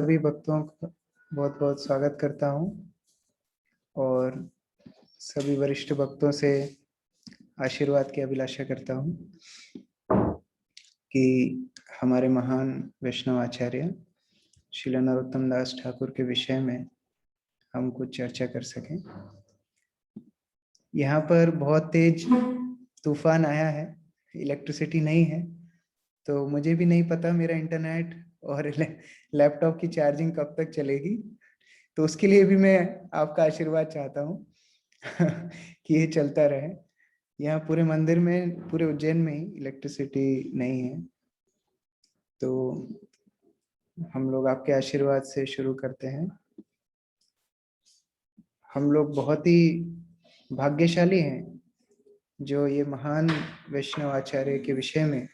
सभी भक्तों का बहुत बहुत स्वागत करता हूँ और सभी वरिष्ठ भक्तों से आशीर्वाद की अभिलाषा करता हूँ कि हमारे महान वैष्णव आचार्य श्रील नरोत्तम दास ठाकुर के विषय में हम कुछ चर्चा कर सकें। यहाँ पर बहुत तेज तूफान आया है, इलेक्ट्रिसिटी नहीं है, तो मुझे भी नहीं पता मेरा इंटरनेट और लैपटॉप की चार्जिंग कब तक चलेगी, तो उसके लिए भी मैं आपका आशीर्वाद चाहता हूँ कि ये चलता रहे। यहाँ पूरे मंदिर में, पूरे उज्जैन में ही इलेक्ट्रिसिटी नहीं है, तो हम लोग आपके आशीर्वाद से शुरू करते हैं। हम लोग बहुत ही भाग्यशाली हैं जो ये महान वैष्णव आचार्य के विषय में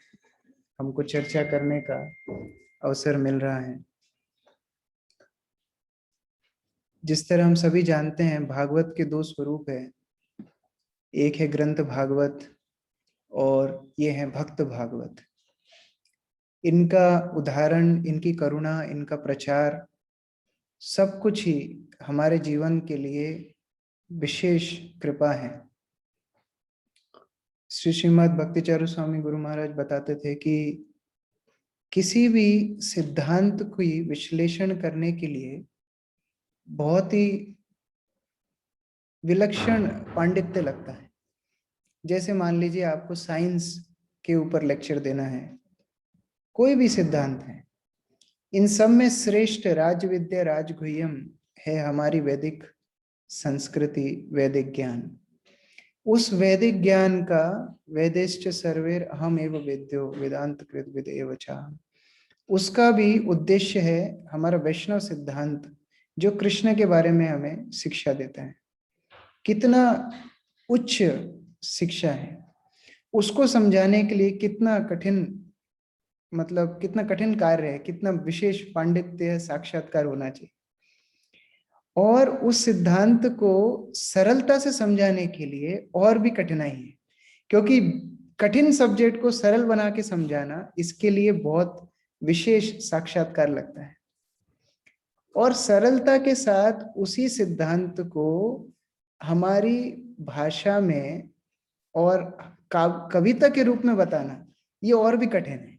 हमको चर्चा करने का अवसर मिल रहा है। जिस तरह हम सभी जानते हैं, भागवत के दो स्वरूप है, एक है ग्रंथ भागवत और ये है भक्त भागवत। इनका उदाहरण, इनकी करुणा, इनका प्रचार, सब कुछ ही हमारे जीवन के लिए विशेष कृपा है। श्रीमद् भक्तिचारू स्वामी गुरु महाराज बताते थे कि किसी भी सिद्धांत को विश्लेषण करने के लिए बहुत ही विलक्षण पांडित्य लगता है। जैसे मान लीजिए आपको साइंस के ऊपर लेक्चर देना है, कोई भी सिद्धांत है, इन सब में श्रेष्ठ राजविद्या राजगुह्यम है हमारी वैदिक संस्कृति, वैदिक ज्ञान। उस वैदिक ज्ञान का वेदेश्च सर्वेर अहम एव वेद्यो वेदांत कृत विद एव चाह, उसका भी उद्देश्य है हमारा वैष्णव सिद्धांत, जो कृष्ण के बारे में हमें शिक्षा देता है। कितना उच्च शिक्षा है, उसको समझाने के लिए कितना कठिन, मतलब कितना कठिन कार्य है, कितना विशेष पांडित्य, साक्षात्कार होना चाहिए। और उस सिद्धांत को सरलता से समझाने के लिए और भी कठिनाई है, क्योंकि कठिन सब्जेक्ट को सरल बना के समझाना, इसके लिए बहुत विशेष साक्षात्कार लगता है। और सरलता के साथ उसी सिद्धांत को हमारी भाषा में और कविता के रूप में बताना, ये और भी कठिन है।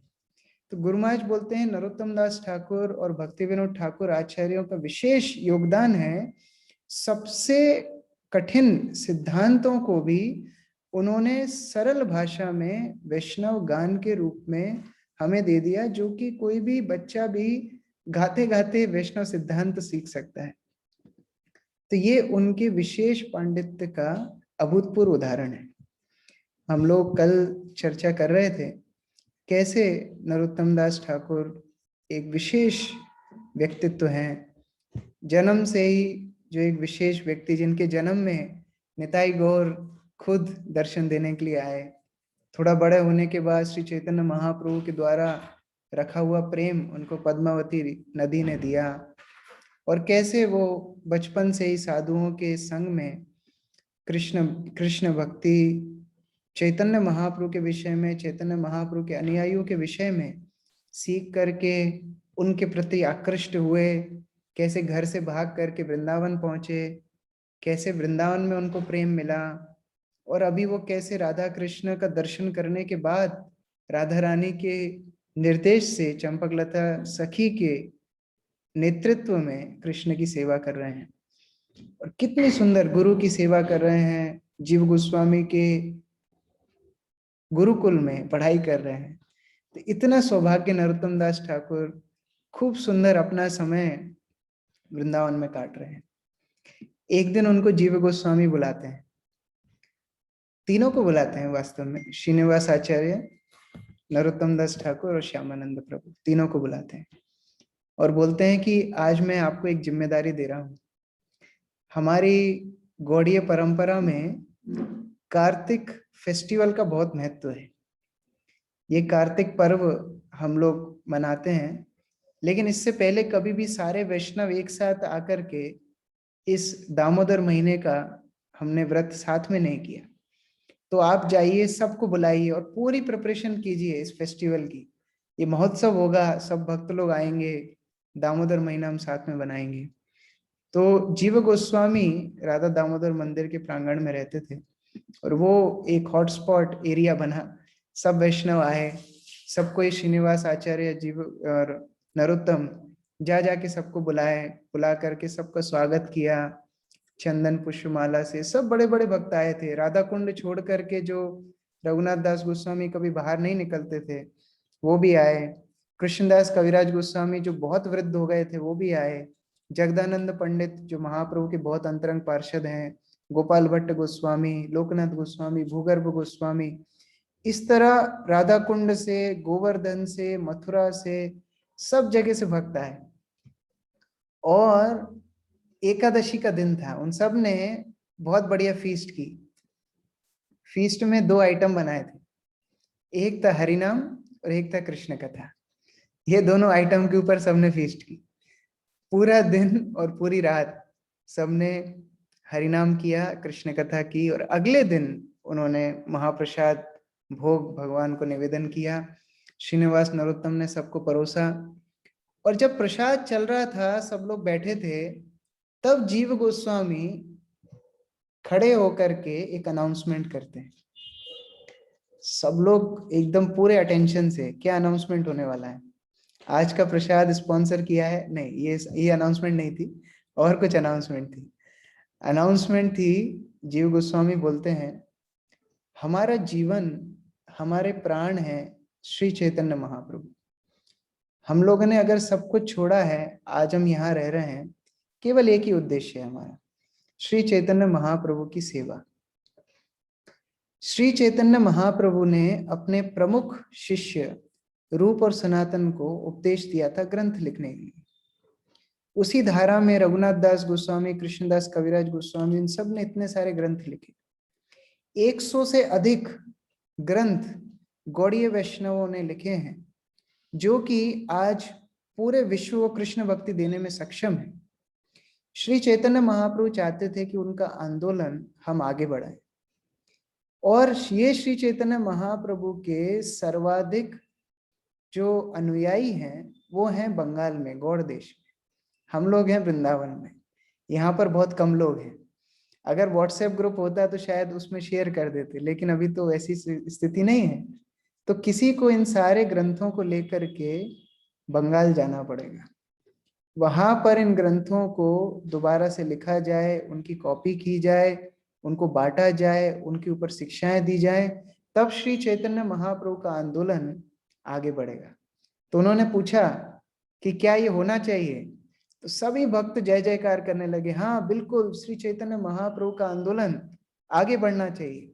तो गुरु महाराज बोलते हैं, नरोत्तम दास ठाकुर और भक्ति विनोद ठाकुर आचार्यों का विशेष योगदान है, सबसे कठिन सिद्धांतों को भी उन्होंने सरल भाषा में वैष्णव गान के रूप में हमें दे दिया, जो कि कोई भी बच्चा भी गाते गाते वैष्णव सिद्धांत सीख सकता है। तो ये उनके विशेष पांडित्य का अभूतपूर्व उदाहरण है। हम लोग कल चर्चा कर रहे थे कैसे नरोत्तम दास ठाकुर एक विशेष व्यक्तित्व हैं, जन्म से ही जो एक विशेष व्यक्ति, जिनके जन्म में निताई गौर खुद दर्शन देने के लिए आए। थोड़ा बड़े होने के बाद श्री चैतन्य महाप्रभु के द्वारा रखा हुआ प्रेम उनको पद्मावती नदी ने दिया, और कैसे वो बचपन से ही साधुओं के संग में कृष्ण भक्ति, चैतन्य महाप्रभु के विषय में, चैतन्य महाप्रभु के अनुयायियों के विषय में सीख करके उनके प्रति आकृष्ट हुए, कैसे घर से भाग करके वृंदावन पहुंचे, कैसे वृंदावन में उनको प्रेम मिला, और अभी वो कैसे राधा कृष्ण का दर्शन करने के बाद राधा रानी के निर्देश से चंपकलता सखी के नेतृत्व में कृष्ण की सेवा कर रहे हैं, और कितनी सुंदर गुरु की सेवा कर रहे हैं, जीव गोस्वामी के गुरुकुल में पढ़ाई कर रहे हैं। तो इतना सौभाग्य नरोत्तम दास ठाकुर खूब सुंदर अपना समय वृंदावन में काट रहे हैं। एक दिन उनको जीव गोस्वामी बुलाते हैं, तीनों को बुलाते हैं वास्तव में, श्रीनिवास आचार्य, नरोत्तम दास ठाकुर और श्यामानंद प्रभु, तीनों को बुलाते हैं और बोलते हैं कि आज मैं आपको एक जिम्मेदारी दे रहा हूं। हमारी गौड़ीय परंपरा में कार्तिक फेस्टिवल का बहुत महत्व है। ये कार्तिक पर्व हम लोग मनाते हैं, लेकिन इससे पहले कभी भी सारे वैष्णव एक साथ आकर के इस दामोदर महीने का हमने व्रत साथ में नहीं किया। तो आप जाइए, सबको बुलाइए और पूरी प्रिपरेशन कीजिए इस फेस्टिवल की। ये महोत्सव होगा, सब भक्त लोग आएंगे, दामोदर महीना हम साथ में बनाएंगे। तो जीव गोस्वामी राधा दामोदर मंदिर के प्रांगण में रहते थे और वो एक हॉटस्पॉट एरिया बना। सब वैष्णव आए, सबको ये श्रीनिवास आचार्य जीव और नरोत्तम जा जाके सबको बुलाए, बुला करके सबका स्वागत किया चंदन पुष्पमाला से। सब बड़े बड़े भक्त आए थे। राधा कुंड छोड़ करके जो रघुनाथ दास गोस्वामी कभी बाहर नहीं निकलते थे वो भी आए। कृष्णदास कविराज गोस्वामी जो बहुत वृद्ध हो गए थे वो भी आए। जगदानंद पंडित जो महाप्रभु के बहुत अंतरंग पार्षद हैं, गोपाल भट्ट गोस्वामी, लोकनाथ गोस्वामी, भूगर्भ गोस्वामी, इस तरह राधा कुंड से, गोवर्धन से, मथुरा से, सब जगह से भक्त आए। और एकादशी का दिन था, उन सब ने बहुत बढ़िया फीस्ट की। फीस्ट में 2 आइटम बनाए थे, एक था हरिनाम और एक था कृष्ण कथा। ये दोनों आइटम के ऊपर सबने फीस्ट की। पूरा दिन और पूरी रात सबने हरिनाम किया, कृष्ण कथा की, और अगले दिन उन्होंने महाप्रसाद भोग भगवान को निवेदन किया। श्रीनिवास नरोत्तम ने सबको परोसा। और जब प्रसाद चल रहा था, सब लोग बैठे थे, तब जीव गोस्वामी खड़े होकर के एक अनाउंसमेंट करते हैं। सब लोग एकदम पूरे अटेंशन से, क्या अनाउंसमेंट होने वाला है? आज का प्रसाद स्पॉन्सर किया है? नहीं, ये अनाउंसमेंट नहीं थी, और कुछ अनाउंसमेंट थी। अनाउंसमेंट थी, जीव गोस्वामी बोलते हैं, हमारा जीवन, हमारे प्राण है श्री चैतन्य महाप्रभु। हम लोगों ने अगर सब कुछ छोड़ा है, आज हम यहाँ रह रहे हैं, केवल एक ही उद्देश्य है हमारा, श्री चैतन्य महाप्रभु की सेवा। श्री चैतन्य महाप्रभु ने अपने प्रमुख शिष्य रूप और सनातन को उपदेश दिया था ग्रंथ लिखने के लिए। उसी धारा में रघुनाथ दास गोस्वामी, कृष्णदास कविराज गोस्वामी, इन सब ने इतने सारे ग्रंथ लिखे। 100 से अधिक ग्रंथ गौड़ीय वैष्णवों ने लिखे हैं, जो कि आज पूरे विश्व को कृष्ण भक्ति देने में सक्षम है। श्री चैतन्य महाप्रभु चाहते थे कि उनका आंदोलन हम आगे बढ़ाएं, और ये श्री चैतन्य महाप्रभु के सर्वाधिक जो अनुयायी हैं वो हैं बंगाल में, गौड़ देश में। हम लोग हैं वृंदावन में, यहाँ पर बहुत कम लोग हैं। अगर व्हाट्सएप ग्रुप होता तो शायद उसमें शेयर कर देते, लेकिन अभी तो ऐसी स्थिति नहीं है। तो किसी को इन सारे ग्रंथों को लेकर के बंगाल जाना पड़ेगा, वहां पर इन ग्रंथों को दोबारा से लिखा जाए, उनकी कॉपी की जाए, उनको बांटा जाए, उनके ऊपर शिक्षाएं दी जाए, तब श्री चैतन्य महाप्रभु का आंदोलन आगे बढ़ेगा। तो उन्होंने पूछा कि क्या ये होना चाहिए? तो सभी भक्त जय जयकार करने लगे, हाँ बिल्कुल, श्री चैतन्य महाप्रभु का आंदोलन आगे बढ़ना चाहिए,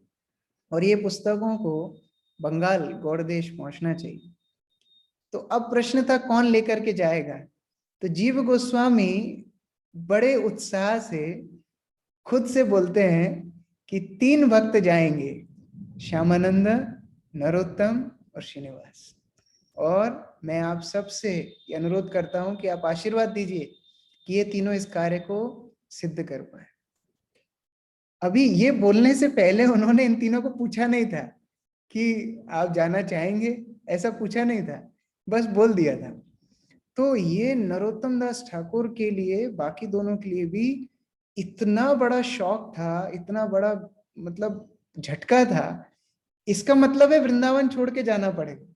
और ये पुस्तकों को बंगाल, गौड़ देश पहुंचना चाहिए। तो अब प्रश्न था, कौन लेकर के जाएगा? तो जीव गोस्वामी बड़े उत्साह से खुद से बोलते हैं कि 3 भक्त जाएंगे, श्यामानंद, नरोत्तम और श्रीनिवास। और मैं आप सबसे अनुरोध करता हूं कि आप आशीर्वाद दीजिए कि ये तीनों इस कार्य को सिद्ध कर पाए। अभी ये बोलने से पहले उन्होंने इन तीनों को पूछा नहीं था कि आप जाना चाहेंगे, ऐसा पूछा नहीं था, बस बोल दिया था। तो ये नरोत्तम दास ठाकुर के लिए, बाकी दोनों के लिए भी इतना बड़ा शौक था, इतना बड़ा मतलब झटका था। इसका मतलब है वृंदावन छोड़ के जाना पड़ेगा।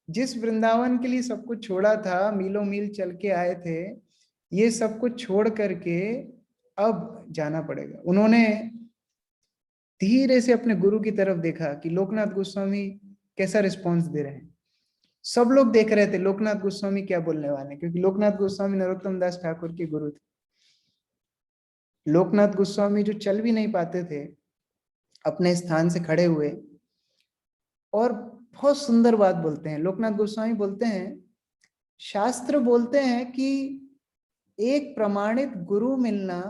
जिस वृंदावन के लिए सब कुछ छोड़ा था, मीलों मील चल के आए थे, ये सब कुछ छोड़ करके अब जाना पड़ेगा। उन्होंने धीरे से अपने गुरु की तरफ देखा कि लोकनाथ गोस्वामी कैसा रिस्पॉन्स दे रहे हैं। सब लोग देख रहे थे लोकनाथ गोस्वामी क्या बोलने वाले हैं, क्योंकि लोकनाथ गोस्वामी नरोत्तम दास ठाकुर के गुरु थे। लोकनाथ गोस्वामी जो चल भी नहीं पाते थे, अपने स्थान से खड़े हुए और बहुत सुंदर बात बोलते हैं। लोकनाथ गोस्वामी बोलते हैं, शास्त्र बोलते हैं कि एक प्रमाणित गुरु मिलना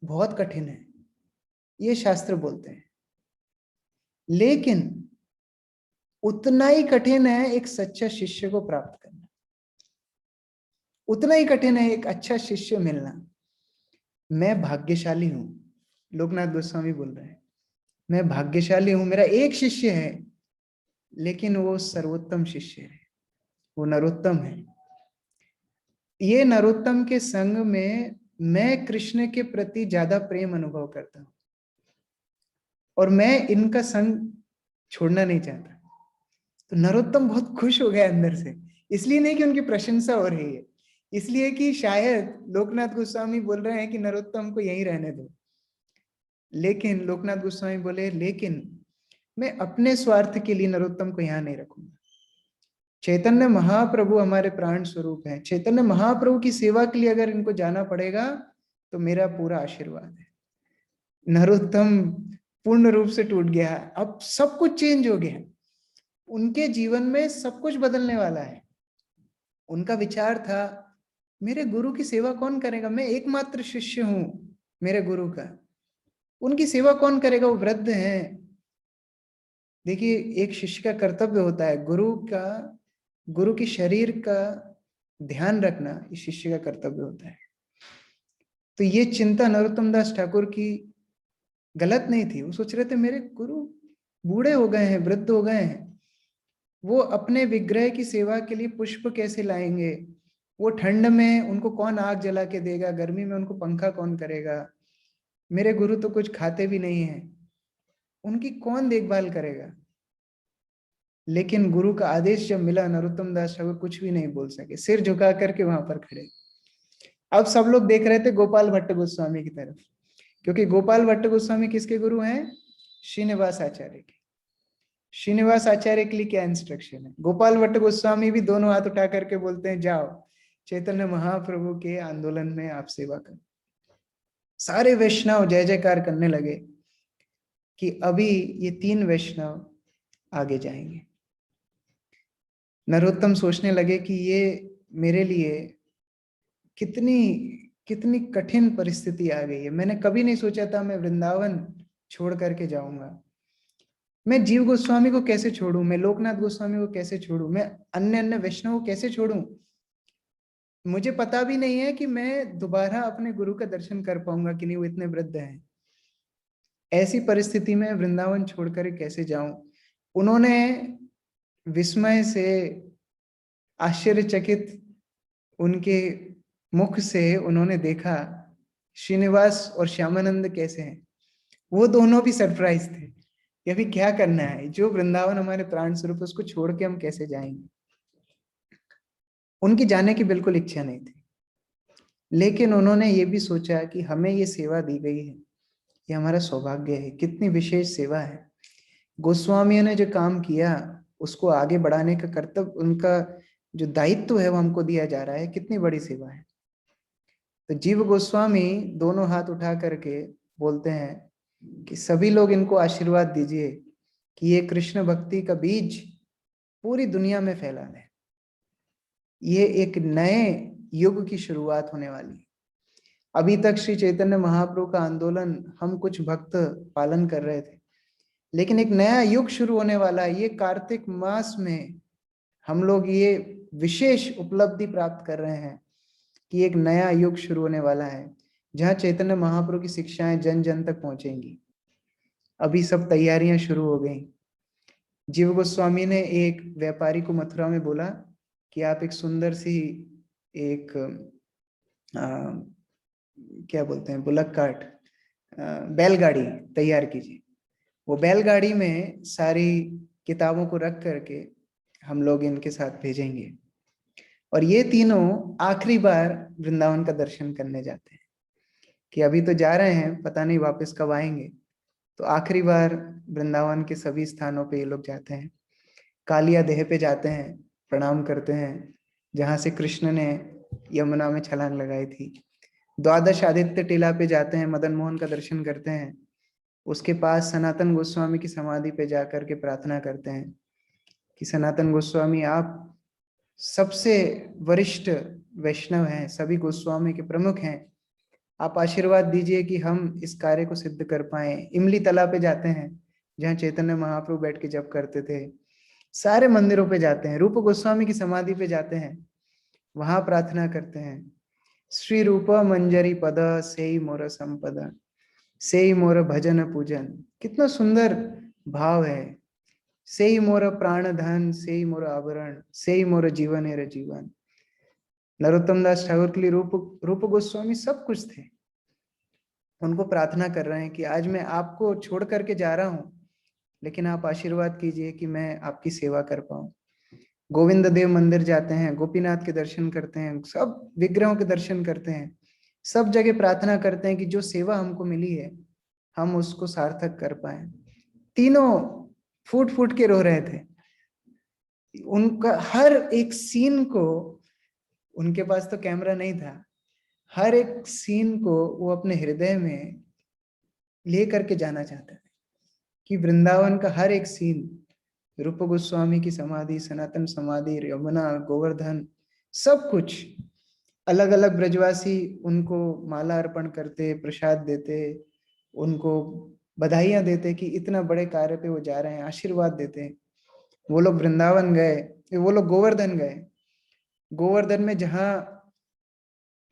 बहुत कठिन है, ये शास्त्र बोलते हैं, लेकिन उतना ही कठिन है एक सच्चा शिष्य को प्राप्त करना। उतना ही कठिन है एक अच्छा शिष्य मिलना। मैं भाग्यशाली हूं, लोकनाथ गोस्वामी बोल रहे हैं, मैं भाग्यशाली हूं, मेरा एक शिष्य है, लेकिन वो सर्वोत्तम शिष्य है, वो नरोत्तम है। ये नरोत्तम के संग में मैं कृष्ण के प्रति ज्यादा प्रेम अनुभव करता हूं और मैं इनका संग छोड़ना नहीं चाहता। तो नरोत्तम बहुत खुश हो गया अंदर से, इसलिए नहीं कि उनकी प्रशंसा हो रही है, इसलिए कि शायद लोकनाथ गोस्वामी बोल रहे हैं कि नरोत्तम को यहीं रहने दो। लेकिन लोकनाथ गोस्वामी बोले, लेकिन मैं अपने स्वार्थ के लिए नरोत्तम को यहां नहीं रखूंगा। चैतन्य महाप्रभु हमारे प्राण स्वरूप हैं, चैतन्य महाप्रभु की सेवा के लिए अगर इनको जाना पड़ेगा तो मेरा पूरा आशीर्वाद है। नरोत्तम पूर्ण रूप से टूट गया, अब सब कुछ चेंज हो गया, उनके जीवन में सब कुछ बदलने वाला है। उनका विचार था, मेरे गुरु की सेवा कौन करेगा, मैं एकमात्र शिष्य हूं मेरे गुरु का, उनकी सेवा कौन करेगा, वो वृद्ध हैं। देखिए, एक शिष्य का कर्तव्य होता है, गुरु के शरीर का ध्यान रखना इस शिष्य का कर्तव्य होता है। तो ये चिंता नरोत्तम दास ठाकुर की गलत नहीं थी। वो सोच रहे थे मेरे गुरु बूढ़े हो गए हैं, वृद्ध हो गए हैं, वो अपने विग्रह की सेवा के लिए पुष्प कैसे लाएंगे, वो ठंड में उनको कौन आग जला के देगा, गर्मी में उनको पंखा कौन करेगा, मेरे गुरु तो कुछ खाते भी नहीं है, उनकी कौन देखभाल करेगा। लेकिन गुरु का आदेश जब मिला, नरोत्तम दास ठाकुर कुछ भी नहीं बोल सके, सिर झुका करके वहां पर खड़े। अब सब लोग देख रहे थे गोपाल भट्ट गोस्वामी की तरफ, क्योंकि गोपाल भट्ट गोस्वामी किसके गुरु हैं, श्रीनिवास आचार्य के। श्रीनिवास आचार्य के लिए क्या इंस्ट्रक्शन है, गोपाल भट्ट गोस्वामी भी दोनों हाथ उठा करके बोलते हैं, जाओ चैतन्य महाप्रभु के आंदोलन में आप सेवा करो। सारे वैष्णव जय जयकार करने लगे कि अभी ये 3 वैष्णव आगे जाएंगे। नरोत्तम सोचने लगे कि ये मेरे लिए कितनी कितनी कठिन परिस्थिति आ गई है, मैंने कभी नहीं सोचा था मैं वृंदावन छोड़ करके जाऊंगा। मैं जीव गोस्वामी को कैसे छोड़ूं, मैं लोकनाथ गोस्वामी को कैसे छोड़ूं, मैं अन्य अन्य वैष्णव को कैसे छोड़ूं। मुझे पता भी नहीं है कि मैं दोबारा अपने गुरु का दर्शन कर पाऊंगा कि नहीं, वो इतने वृद्ध हैं। ऐसी परिस्थिति में वृंदावन छोड़कर कैसे जाऊं। उन्होंने विस्मय से, आश्चर्यचकित उनके मुख से उन्होंने देखा श्रीनिवास और श्यामानंद कैसे हैं। वो दोनों भी सरप्राइज थे कि अभी क्या करना है, जो वृंदावन हमारे प्राण स्वरूप उसको छोड़ के हम कैसे जाएंगे। उनकी जाने की बिल्कुल इच्छा नहीं थी, लेकिन उन्होंने ये भी सोचा कि हमें ये सेवा दी गई है, ये हमारा सौभाग्य है, कितनी विशेष सेवा है। गोस्वामियों ने जो काम किया उसको आगे बढ़ाने का कर्तव्य, उनका जो दायित्व है वो हमको दिया जा रहा है, कितनी बड़ी सेवा है। तो जीव गोस्वामी दोनों हाथ उठा करके बोलते हैं कि सभी लोग इनको आशीर्वाद दीजिए कि ये कृष्ण भक्ति का बीज पूरी दुनिया में फैला दें। ये एक नए युग की शुरुआत होने वाली है। अभी तक श्री चैतन्य महाप्रभु का आंदोलन हम कुछ भक्त पालन कर रहे थे, लेकिन एक नया युग शुरू होने वाला है। ये कार्तिक मास में हम लोग ये विशेष उपलब्धि प्राप्त कर रहे हैं कि एक नया युग शुरू होने वाला है, जहाँ चैतन्य महाप्रभु की शिक्षाएं जन जन तक पहुंचेंगी। अभी सब तैयारियां शुरू हो गई। जीव गोस्वामी ने एक व्यापारी को मथुरा में बोला कि आप एक सुंदर सी एक क्या बोलते हैं, बुलक कार्ट, बैलगाड़ी तैयार कीजिए। वो बैलगाड़ी में सारी किताबों को रख करके हम लोग इनके साथ भेजेंगे, और ये तीनों आखिरी बार वृंदावन का दर्शन करने जाते हैं। कि अभी तो जा रहे हैं, पता नहीं वापस कब आएंगे, तो आखिरी बार वृंदावन के सभी स्थानों पे ये लोग जाते हैं। कालिया देह पे जाते हैं, प्रणाम करते हैं, जहाँ से कृष्ण ने यमुना में छलांग लगाई थी। द्वादश आदित्य टीला पे जाते हैं, मदन मोहन का दर्शन करते हैं। उसके पास सनातन गोस्वामी की समाधि पे जाकर के प्रार्थना करते हैं कि सनातन गोस्वामी आप सबसे वरिष्ठ वैष्णव हैं, सभी गोस्वामी के प्रमुख हैं, आप आशीर्वाद दीजिए कि हम इस कार्य को सिद्ध कर पाए। इमली तला पे जाते हैं, जहाँ चैतन्य महाप्रभु बैठ के जप करते थे। सारे मंदिरों पे जाते हैं, रूप गोस्वामी की समाधि पे जाते हैं, वहां प्रार्थना करते हैं, श्री रूप मंजरी पद सेई मोर संपदा, सेई मोर भजन पूजन। कितना सुंदर भाव है, सेई मोर प्राण धन, सेई मोर आभरण, सेई मोर जीवन है जीवन। नरोत्तम दास ठाकुर के लिए रूप गोस्वामी सब कुछ थे। उनको प्रार्थना कर रहे हैं कि आज मैं आपको छोड़ करके जा रहा हूं, लेकिन आप आशीर्वाद कीजिए कि मैं आपकी सेवा कर पाऊं। गोविंद देव मंदिर जाते हैं, गोपीनाथ के दर्शन करते हैं, सब विग्रहों के दर्शन करते हैं, सब जगह प्रार्थना करते हैं कि जो सेवा हमको मिली है हम उसको सार्थक कर पाए। तीनों फूट फूट के रो रहे थे। उनका हर एक सीन को, उनके पास तो कैमरा नहीं था, हर एक सीन को वो अपने हृदय में ले करके जाना चाहते थे कि वृंदावन का हर एक सीन, रूप गोस्वामी की समाधि, सनातन समाधि, यमुना, गोवर्धन, सब कुछ, अलग अलग ब्रजवासी उनको माला अर्पण करते, प्रसाद देते, उनको बधाइयां देते कि इतना बड़े कार्य पे वो जा रहे हैं, आशीर्वाद देते। वो लोग वृंदावन गए, वो लोग गोवर्धन गए। गोवर्धन में जहाँ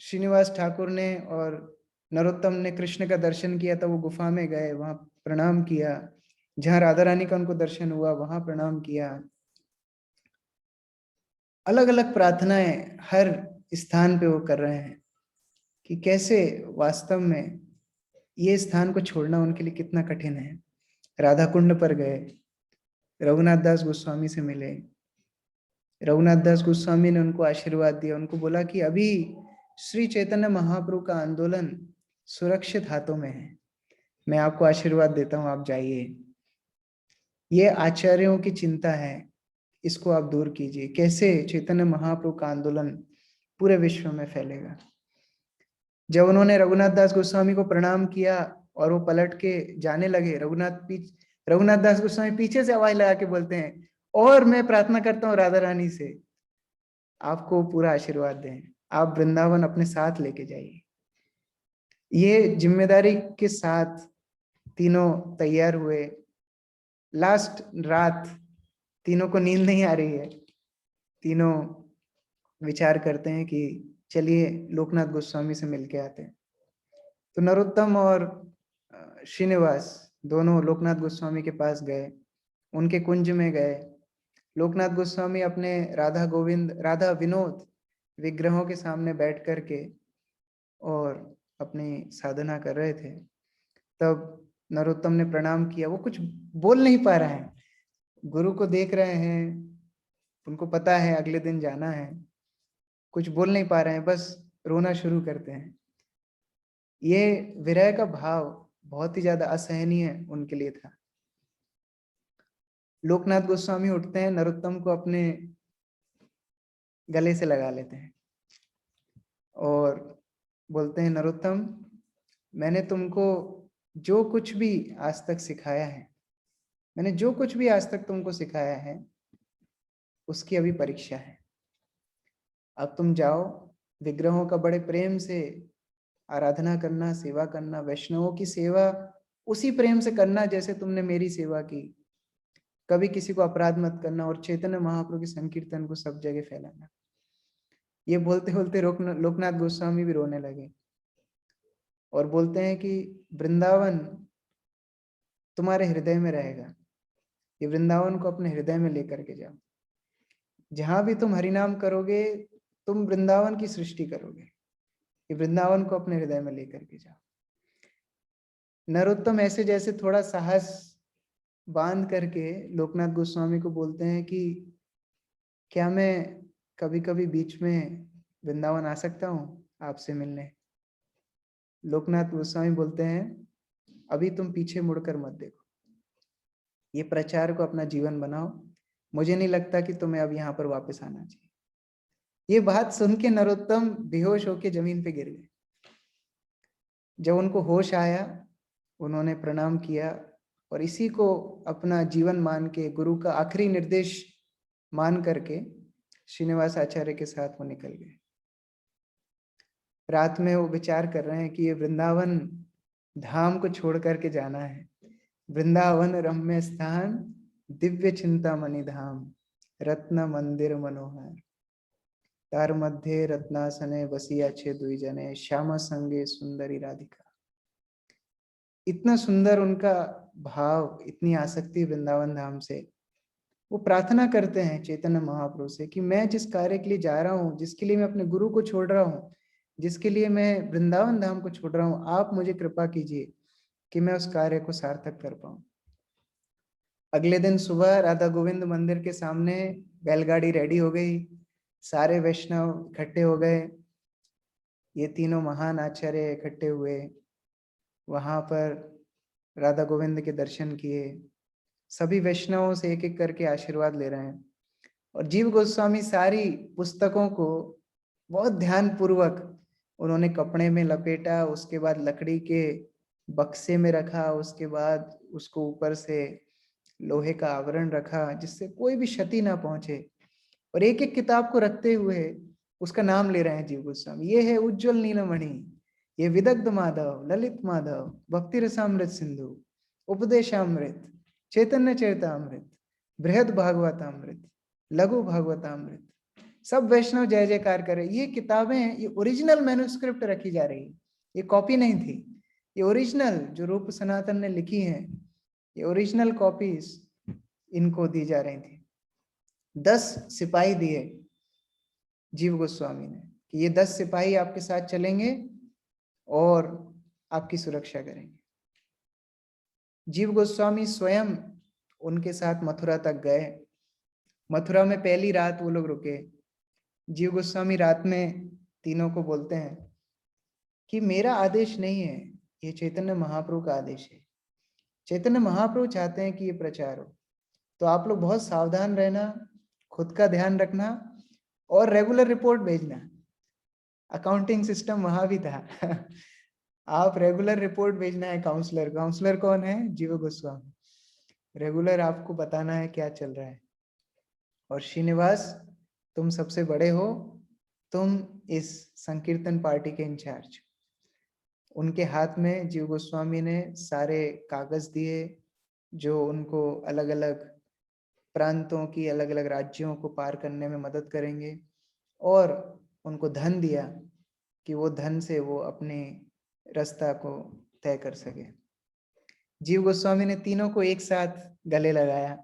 श्रीनिवास ठाकुर ने और नरोत्तम ने कृष्ण का दर्शन किया था, वो गुफा में गए, वहां प्रणाम किया। जहाँ राधा रानी का उनको दर्शन हुआ वहां प्रणाम किया। अलग अलग प्रार्थनाएं हर स्थान पे वो कर रहे हैं कि कैसे वास्तव में ये स्थान को छोड़ना उनके लिए कितना कठिन है। राधा कुंड पर गए, रघुनाथ दास गोस्वामी से मिले। रघुनाथ दास गोस्वामी ने उनको आशीर्वाद दिया, उनको बोला कि अभी श्री चैतन्य महाप्रभु का आंदोलन सुरक्षित हाथों में है, मैं आपको आशीर्वाद देता हूं, आप जाइए। ये आचार्यों की चिंता है, इसको आप दूर कीजिए। कैसे चैतन्य महाप्रभु का आंदोलन पूरे विश्व में फैलेगा। जब उन्होंने रघुनाथ दास गोस्वामी को प्रणाम किया और वो पलट के जाने लगे, रघुनाथ दास गोस्वामी पीछे से आवाज लगा के बोलते हैं, और मैं प्रार्थना करता हूँ राधा रानी से आपको पूरा आशीर्वाद दें, आप वृंदावन अपने साथ लेके जाइए। ये जिम्मेदारी के साथ तीनों तैयार हुए। लास्ट रात तीनों को नींद नहीं आ रही है, तीनों विचार करते हैं कि चलिए लोकनाथ गोस्वामी से मिलके आते हैं। तो नरोत्तम और श्रीनिवास दोनों लोकनाथ गोस्वामी के पास गए, उनके कुंज में गए। लोकनाथ गोस्वामी अपने राधा गोविंद, राधा विनोद विग्रहों के सामने बैठ करके और अपनी साधना कर रहे थे। तब नरोत्तम ने प्रणाम किया। वो कुछ बोल नहीं पा रहे हैं, गुरु को देख रहे हैं, उनको पता है अगले दिन जाना है, कुछ बोल नहीं पा रहे हैं, बस रोना शुरू करते हैं। ये विरह का भाव बहुत ही ज्यादा असहनीय उनके लिए था। लोकनाथ गोस्वामी उठते हैं, नरोत्तम को अपने गले से लगा लेते हैं और बोलते हैं, नरोत्तम, मैंने तुमको जो कुछ भी आज तक सिखाया है, मैंने जो कुछ भी आज तक तुमको सिखाया है, उसकी अभी परीक्षा है। अब तुम जाओ, विग्रहों का बड़े प्रेम से आराधना करना, सेवा करना, वैष्णवों की सेवा उसी प्रेम से करना जैसे तुमने मेरी सेवा की। कभी किसी को अपराध मत करना और चैतन्य महाप्रभु के संकीर्तन को सब जगह फैलाना। ये बोलते बोलते लोकनाथ गोस्वामी भी रोने लगे और बोलते हैं कि वृंदावन तुम्हारे हृदय में रहेगा, ये वृंदावन को अपने हृदय में लेकर के जाओ। जहां भी तुम हरिनाम करोगे तुम वृंदावन की सृष्टि करोगे, ये वृंदावन को अपने हृदय में लेकर के जाओ। नरोत्तम ऐसे जैसे थोड़ा साहस बांध करके लोकनाथ गोस्वामी को बोलते हैं कि क्या मैं कभी कभी बीच में वृंदावन आ सकता हूँ आपसे मिलने। लोकनाथ गोस्वामी बोलते हैं, अभी तुम पीछे मुड़कर मत देखो, ये प्रचार को अपना जीवन बनाओ, मुझे नहीं लगता कि तुम्हें अब यहाँ पर वापस आना चाहिए। ये बात सुन के नरोत्तम बेहोश होके जमीन पे गिर गए। जब उनको होश आया, उन्होंने प्रणाम किया और इसी को अपना जीवन मान के, गुरु का आखिरी निर्देश मान करके श्रीनिवास आचार्य के साथ वो निकल गए। रात में वो विचार कर रहे हैं कि ये वृंदावन धाम को छोड़ करके जाना है। वृंदावन रम्य स्थान, दिव्य चिंतामणि धाम, रत्न मंदिर मनोहर, तार मध्य रत्नासने बसिया छे दुई जने, श्याम संगे सुंदरी राधिका। इतना सुंदर उनका भाव, इतनी आसक्ति वृंदावन धाम से। वो प्रार्थना करते हैं चैतन्य महाप्रभु से कि मैं जिस कार्य के लिए जा रहा हूँ, जिसके लिए मैं अपने गुरु को छोड़ रहा हूँ, जिसके लिए मैं वृंदावन धाम को छोड़ रहा हूँ, आप मुझे कृपा कीजिए कि मैं उस कार्य को सार्थक कर पाऊं। अगले दिन सुबह राधा गोविंद मंदिर के सामने बैलगाड़ी रेडी हो गई, सारे वैष्णव इकट्ठे हो गए, ये तीनों महान आचार्य इकट्ठे हुए, वहां पर राधा गोविंद के दर्शन किए, सभी वैष्णवों से एक एक करके आशीर्वाद ले रहे हैं। और जीव गोस्वामी सारी पुस्तकों को बहुत ध्यान पूर्वक उन्होंने कपड़े में लपेटा, उसके बाद लकड़ी के बक्से में रखा, उसके बाद उसको ऊपर से लोहे का आवरण रखा जिससे कोई भी क्षति ना पहुंचे, और एक एक किताब को रखते हुए उसका नाम ले रहे हैं जीव गोस्वामी। ये है उज्जवल नीलमणि, ये विदग्ध माधव, ललित माधव, भक्ति रसामृत सिंधु, उपदेशामृत, चैतन्य चरितामृत, बृहद भागवतामृत, लघु भागवतामृत। सब वैष्णव जय जयकार करे। ये किताबें, ये ओरिजिनल मैन्युस्क्रिप्ट रखी जा रही है, ये कॉपी नहीं थी, ये ओरिजिनल जो रूप सनातन ने लिखी है, ये ओरिजिनल कॉपीज इनको दी जा रही थी। 10 सिपाही दिए जीव गोस्वामी ने कि ये 10 सिपाही आपके साथ चलेंगे और आपकी सुरक्षा करेंगे। जीव गोस्वामी स्वयं उनके साथ मथुरा तक गए। मथुरा में पहली रात वो लोग रुके। जीव गोस्वामी रात में तीनों को बोलते हैं कि मेरा आदेश नहीं है, ये चैतन्य महाप्रभु का आदेश है। चैतन्य महाप्रभु चाहते हैं कि ये प्रचार हो, तो आप लोग बहुत सावधान रहना, खुद का ध्यान रखना और रेगुलर रिपोर्ट भेजना। अकाउंटिंग सिस्टम वहां भी था आप रेगुलर रिपोर्ट भेजना है काउंसलर। काउंसलर कौन है? जीव गोस्वामी। रेगुलर आपको बताना है क्या चल रहा है। और श्रीनिवास, तुम सबसे बड़े हो, तुम इस संकीर्तन पार्टी के इंचार्ज। उनके हाथ में जीव गोस्वामी ने सारे कागज दिए जो उनको अलग अलग प्रांतों की, अलग अलग राज्यों को पार करने में मदद करेंगे, और उनको धन दिया कि वो धन से वो अपने रास्ता को तय कर सके। जीव गोस्वामी ने तीनों को एक साथ गले लगाया,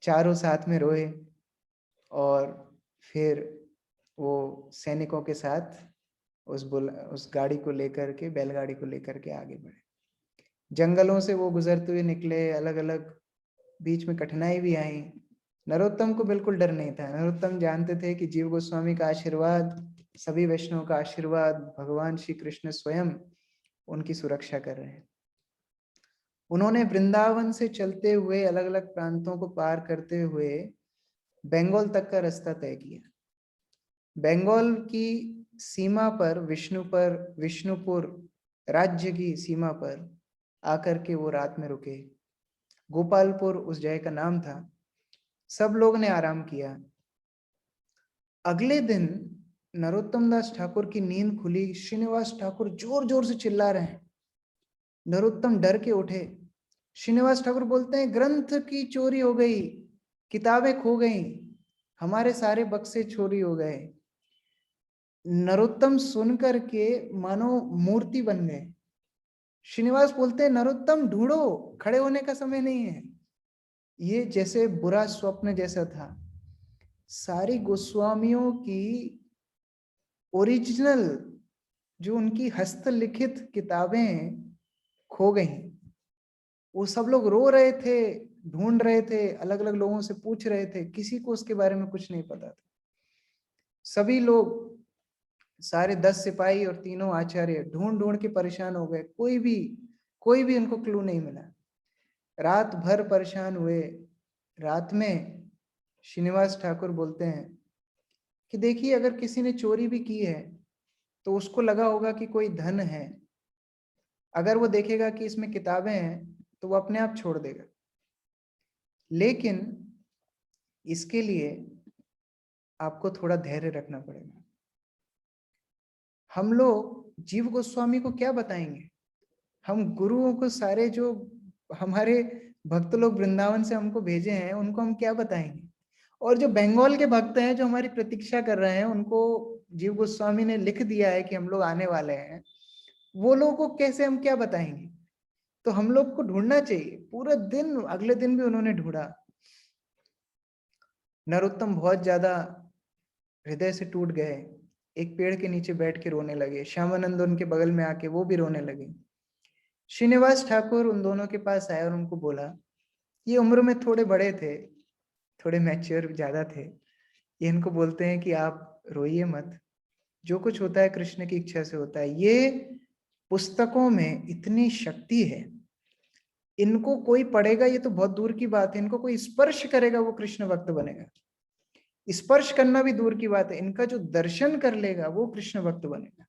चारों साथ में रोए, और फिर वो सैनिकों के साथ उस गाड़ी को लेकर के, बैलगाड़ी को लेकर के आगे बढ़े। जंगलों से वो गुजरते हुए निकले, अलग अलग बीच में कठिनाई भी आई। नरोत्तम को बिल्कुल डर नहीं था। नरोत्तम जानते थे कि जीव गोस्वामी का आशीर्वाद, सभी वैष्णव का आशीर्वाद, भगवान श्री कृष्ण स्वयं उनकी सुरक्षा कर रहे हैं। उन्होंने वृंदावन से चलते हुए अलग अलग प्रांतों को पार करते हुए बंगाल तक का रास्ता तय किया। बंगाल की सीमा पर विष्णुपुर राज्य की सीमा पर आकर के वो रात में रुके। गोपालपुर उस जगह का नाम था। सब लोग ने आराम किया। अगले दिन नरोत्तम दास ठाकुर की नींद खुली। श्रीनिवास ठाकुर जोर जोर से चिल्ला रहे हैं। नरोत्तम डर के उठे। श्रीनिवास ठाकुर बोलते हैं, ग्रंथ की चोरी हो गई, किताबें खो गई, हमारे सारे बक्से चोरी हो गए। नरोत्तम सुनकर के मानो मूर्ति बन गए। श्रीनिवास बोलते हैं, नरोत्तम ढूंढो, खड़े होने का समय नहीं है। ये जैसे बुरा स्वप्न जैसा था। सारी गोस्वामियों की ओरिजिनल जो उनकी हस्तलिखित किताबें खो गई। वो सब लोग रो रहे थे, ढूंढ रहे थे, अलग अलग लोगों से पूछ रहे थे, किसी को उसके बारे में कुछ नहीं पता था। सभी लोग, सारे 10 सिपाही और तीनों आचार्य ढूंढ ढूंढ के परेशान हो गए। कोई भी उनको क्लू नहीं मिला। रात भर परेशान हुए। रात में श्रीनिवास ठाकुर बोलते हैं कि देखिए, अगर किसी ने चोरी भी की है तो उसको लगा होगा कि कोई धन है। अगर वो देखेगा कि इसमें किताबें हैं तो वो अपने आप छोड़ देगा। लेकिन इसके लिए आपको थोड़ा धैर्य रखना पड़ेगा। हम लोग जीव गोस्वामी को क्या बताएंगे? हम गुरुओं को, सारे जो हमारे भक्त लोग वृंदावन से हमको भेजे हैं, उनको हम क्या बताएंगे? और जो बंगाल के भक्त हैं जो हमारी प्रतीक्षा कर रहे हैं, उनको जीव गोस्वामी ने लिख दिया है कि हम लोग आने वाले हैं, वो लोगों को कैसे हम क्या बताएंगे? तो हम लोग को ढूंढना चाहिए। पूरा दिन, अगले दिन भी उन्होंने ढूंढा। नरोत्तम बहुत ज्यादा हृदय से टूट गए, एक पेड़ के नीचे बैठ के रोने लगे। श्यामानंद उनके बगल में आके वो भी रोने लगे। श्रीनिवास ठाकुर उन दोनों के पास आए और उनको बोला, ये उम्र में थोड़े बड़े थे, थोड़े मैच्योर ज्यादा थे, ये इनको बोलते हैं कि आप रोइए मत, जो कुछ होता है कृष्ण की इच्छा से होता है। ये पुस्तकों में इतनी शक्ति है, इनको कोई पढ़ेगा ये तो बहुत दूर की बात है, इनको कोई स्पर्श करेगा वो कृष्ण भक्त बनेगा। स्पर्श करना भी दूर की बात है, इनका जो दर्शन कर लेगा वो कृष्ण भक्त बनेगा।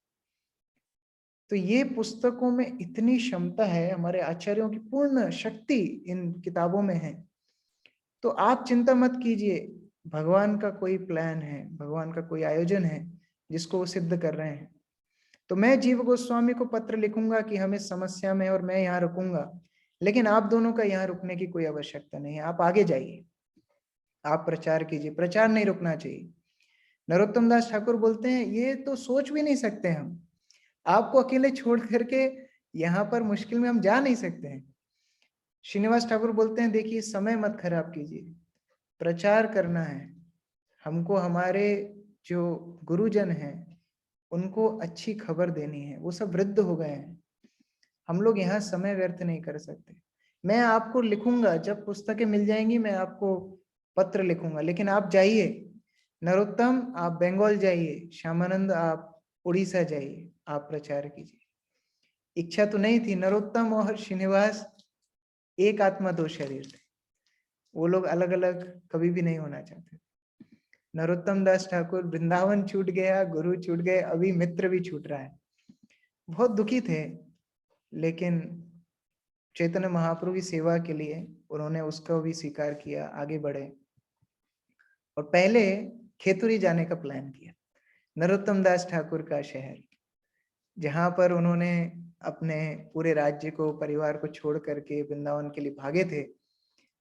तो ये पुस्तकों में इतनी क्षमता है, हमारे आचार्यों की पूर्ण शक्ति इन किताबों में है। तो आप चिंता मत कीजिए, भगवान का कोई प्लान है, भगवान का कोई आयोजन है जिसको वो सिद्ध कर रहे हैं। तो मैं जीव गोस्वामी को पत्र लिखूंगा कि हम इस समस्या में और मैं यहाँ रुकूंगा, लेकिन आप दोनों का यहाँ रुकने की कोई आवश्यकता नहीं है, आप आगे जाइए, आप प्रचार कीजिए, प्रचार नहीं रुकना चाहिए। नरोत्तम दास ठाकुर बोलते हैं ये तो सोच भी नहीं सकते हम, आपको अकेले छोड़ करके यहाँ पर मुश्किल में हम जा नहीं सकते हैं। श्रीनिवास ठाकुर बोलते हैं देखिए समय मत खराब कीजिए, प्रचार करना है हमको, हमारे जो गुरुजन हैं उनको अच्छी खबर देनी है, वो सब वृद्ध हो गए हैं, हम लोग यहाँ समय व्यर्थ नहीं कर सकते। मैं आपको लिखूंगा, जब पुस्तकें मिल जाएंगी मैं आपको पत्र लिखूंगा, लेकिन आप जाइए। नरोत्तम आप बंगाल जाइए, श्यामानंद आप उड़ीसा जाइए, आप प्रचार कीजिए। इच्छा तो नहीं थी, नरोत्तम और श्रीनिवास एक आत्मा दो शरीर थे, वो लोग अलग अलग कभी भी नहीं होना चाहते। नरोत्तम दास ठाकुर वृंदावन छूट गया, गुरु छूट गए, अभी मित्र भी छूट रहा है, बहुत दुखी थे, लेकिन चैतन्य महाप्रभु की सेवा के लिए उन्होंने उसको भी स्वीकार किया, आगे बढ़े और पहले खेतुरी जाने का प्लान किया, नरोत्तम दास ठाकुर का शहर, जहां पर उन्होंने अपने पूरे राज्य को, परिवार को छोड़ करके वृंदावन के लिए भागे थे।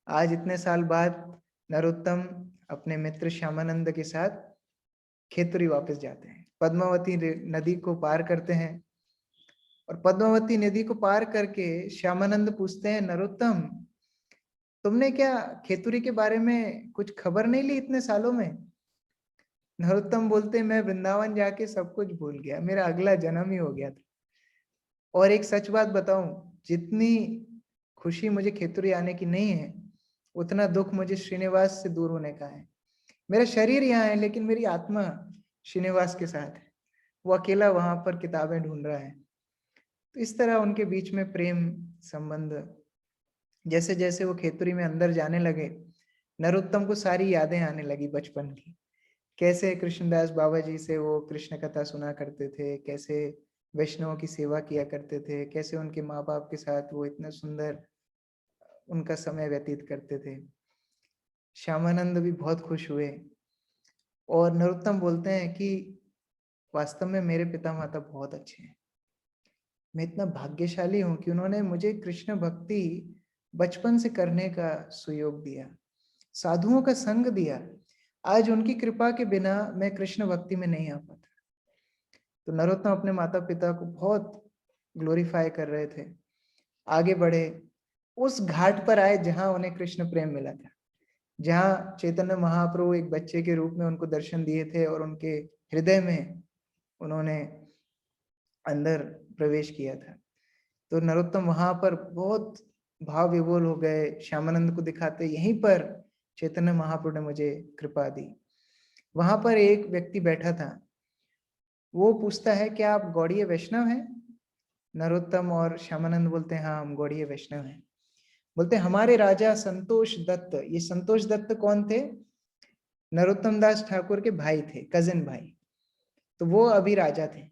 आज इतने साल बाद नरोत्तम अपने मित्र श्यामानंद के साथ खेतुरी वापस जाते हैं, पद्मावती नदी को पार करते हैं, और पद्मावती नदी को पार करके श्यामानंद पूछते हैं, नरोत्तम तुमने क्या खेतुरी के बारे में कुछ खबर नहीं ली इतने सालों में? नरोत्तम बोलते मैं वृंदावन जाके सब कुछ भूल गया, मेरा अगला जन्म ही हो गया था। और एक सच बात बताऊं, जितनी खुशी मुझे खेतुरी आने की नहीं है, उतना दुख मुझे श्रीनिवास से दूर होने का है। मेरा शरीर यहाँ है लेकिन मेरी आत्मा श्रीनिवास के साथ है, वो अकेला वहां पर किताबें ढूंढ रहा है। तो इस तरह उनके बीच में प्रेम संबंध, जैसे जैसे वो खेतुरी में अंदर जाने लगे, नरोत्तम को सारी यादें आने लगी बचपन की, कैसे कृष्णदास बाबा जी से वो कृष्ण कथा सुना करते थे, कैसे वैष्णवों की सेवा किया करते थे, कैसे उनके माँ बाप के साथ वो इतना सुंदर उनका समय व्यतीत करते थे। श्यामानंद भी बहुत खुश हुए, और नरोत्तम बोलते हैं कि वास्तव में मेरे पिता माता बहुत अच्छे हैं, मैं इतना भाग्यशाली हूं कि उन्होंने मुझे कृष्ण भक्ति बचपन से करने का सुयोग दिया, साधुओं का संग दिया। आज उनकी कृपा के बिना मैं कृष्ण भक्ति में नहीं आ पाता। तो नरोत्तम अपने माता पिता को बहुत ग्लोरीफाई कर रहे थे, आगे बढ़े, उस घाट पर आए जहां उन्हें कृष्ण प्रेम मिला था, जहां चैतन्य महाप्रभु एक बच्चे के रूप में उनको दर्शन दिए थे और उनके हृदय में उन्होंने अंदर प्रवेश किया था। तो नरोत्तम वहां पर बहुत भाव विभोर हो गए, श्यामानंद को दिखाते यहीं पर चैतन्य महाप्रभु ने मुझे कृपा दी। वहां पर एक व्यक्ति बैठा था, वो पूछता है क्या आप गौड़ीय वैष्णव हैं? नरोत्तम और श्यामानंद बोलते हैं हाँ हम गौड़ीय वैष्णव हैं। बोलते हमारे राजा संतोष दत्त, ये संतोष दत्त कौन थे? नरोत्तम दास ठाकुर के भाई थे, कजिन भाई, तो वो अभी राजा थे।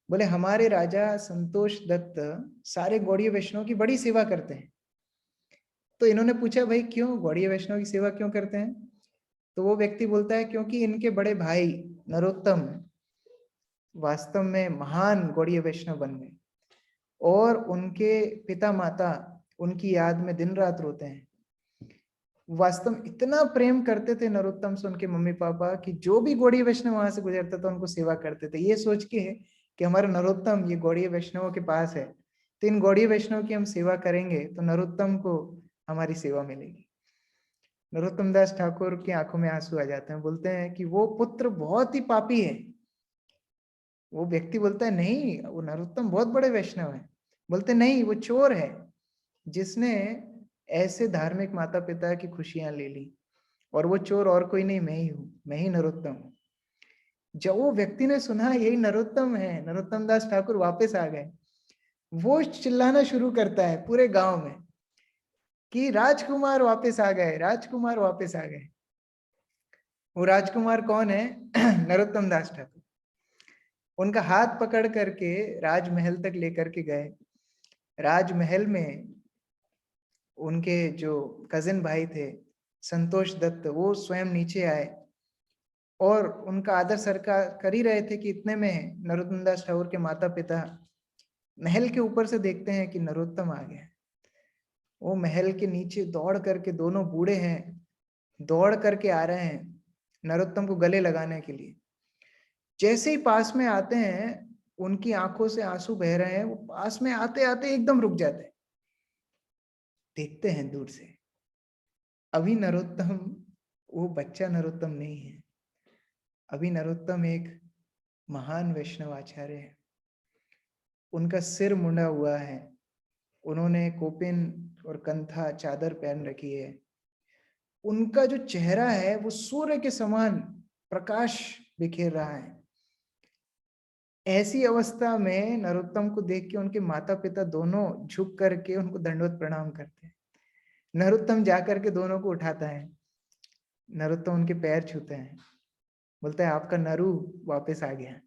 बोले हमारे राजा संतोष दत्त सारे गौड़ीय वैष्णव की बड़ी सेवा करते हैं। तो इन्होंने पूछा भाई क्यों गौड़ीय वैष्णव की सेवा क्यों करते हैं? तो वो व्यक्ति बोलता है क्योंकि इनके बड़े भाई नरोत्तम वास्तव में महान गौड़ीय वैष्णव बन गए, और उनके पिता माता उनकी याद में दिन रात रोते हैं। वास्तव में इतना प्रेम करते थे नरोत्तम से उनके मम्मी पापा कि जो भी गौड़ीय वैष्णव वहां से गुजरता था उनको सेवा करते थे, ये सोच के कि हमारा नरोत्तम ये गौड़ीय वैष्णवों के पास है, तो इन गौड़ीय वैष्णव की हम सेवा करेंगे तो नरोत्तम को हमारी सेवा मिलेगी। नरोत्तम दास ठाकुर की आंखों में आंसू आ जाते हैं, बोलते हैं कि वो पुत्र बहुत ही पापी है। वो व्यक्ति बोलता है नहीं, वो नरोत्तम बहुत बड़े वैष्णव है। बोलते नहीं, वो चोर है जिसने ऐसे धार्मिक माता पिता की खुशियां ले ली, और वो चोर और कोई नहीं, मैं ही हूं, मैं ही नरोत्तम हूं। जब वो व्यक्ति ने सुना यही नरोत्तम है, नरोत्तम दास ठाकुर वापस आ गए, वो चिल्लाना शुरू करता है पूरे गांव में कि राजकुमार वापस आ गए, राजकुमार वापस आ गए। वो राजकुमार कौन है? नरोत्तम दास ठाकुर। उनका हाथ पकड़ करके राजमहल तक लेकर के गए। राजमहल में उनके जो कजिन भाई थे संतोष दत्त, वो स्वयं नीचे आए और उनका आदर सत्कार कर ही रहे थे कि इतने में नरोत्तम दास ठाकुर के माता पिता महल के ऊपर से देखते हैं कि नरोत्तम आ गया। वो महल के नीचे दौड़ करके, दोनों बूढ़े हैं, दौड़ करके आ रहे हैं नरोत्तम को गले लगाने के लिए। जैसे ही पास में आते हैं, उनकी आंखों से आंसू बह रहे हैं, वो पास में आते आते एकदम रुक जाते हैं, देखते हैं दूर से। अभी नरोत्तम वो बच्चा नरोत्तम नहीं है, अभी नरोत्तम एक महान वैष्णव आचार्य है। उनका सिर मुंडा हुआ है, उन्होंने कोपिन और कंथा चादर पहन रखी है। उनका जो चेहरा है वो सूर्य के समान प्रकाश बिखेर रहा है। ऐसी अवस्था में नरोत्तम को देख के उनके माता पिता दोनों झुक करके उनको दंडवत प्रणाम करते हैं। नरोत्तम जाकर के दोनों को उठाता है, नरोत्तम उनके पैर छूते हैं, बोलता है आपका नरु वापस आ गया।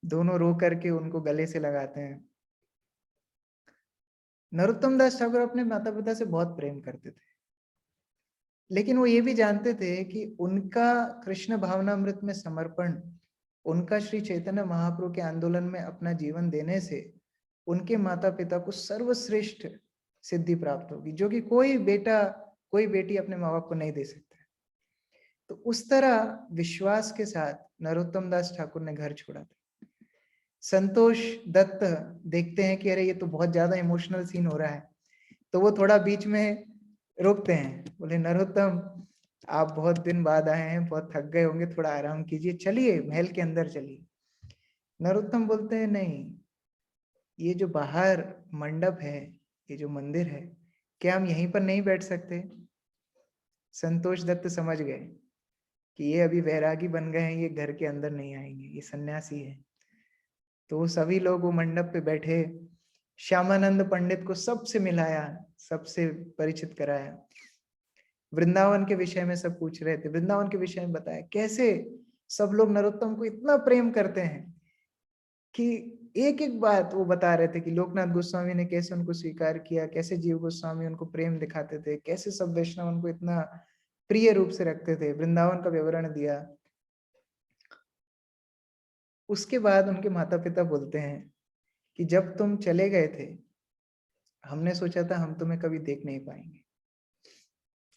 दोनों रो करके उनको गले से लगाते हैं। नरोत्तम दास ठाकुर अपने माता पिता से बहुत प्रेम करते थे, लेकिन वो ये भी जानते थे कि उनका कृष्ण भावनामृत में समर्पण, उनका श्री चैतन्य महाप्रभु के आंदोलन में अपना जीवन देने से उनके माता पिता को सर्वश्रेष्ठ सिद्धि प्राप्त होगी, जो कि कोई बेटा कोई बेटी अपने माँ बाप को नहीं दे सकता। तो उस तरह विश्वास के साथ नरोत्तम दास ठाकुर ने घर छोड़ा था। संतोष दत्त देखते हैं कि अरे ये तो बहुत ज्यादा इमोशनल सीन हो रहा है, तो वो थोड़ा बीच में रोकते हैं, बोले नरोत्तम आप बहुत दिन बाद आए हैं, बहुत थक गए होंगे, थोड़ा आराम कीजिए, चलिए महल के अंदर चलिए। नरोत्तम बोलते हैं नहीं, ये जो बाहर मंडप है, ये जो मंदिर है, क्या हम यहीं पर नहीं बैठ सकते? संतोष दत्त समझ गए कि ये अभी वैरागी बन गए हैं, ये घर के अंदर नहीं आएंगे, ये सन्यासी है। तो सभी लोग वो मंडप पे बैठे, श्यामानंद पंडित को सबसे मिलाया, सबसे परिचित कराया, वृंदावन के विषय में सब पूछ रहे थे, वृंदावन के विषय में बताया कैसे सब लोग नरोत्तम को इतना प्रेम करते हैं कि एक एक बात वो बता रहे थे कि लोकनाथ गोस्वामी ने कैसे उनको स्वीकार किया, कैसे जीव गोस्वामी उनको प्रेम दिखाते थे, कैसे सब वैष्णव उनको इतना प्रिय रूप से रखते थे, वृंदावन का विवरण दिया। उसके बाद उनके माता पिता बोलते हैं कि जब तुम चले गए थे, हमने सोचा था हम तुम्हें कभी देख नहीं पाएंगे,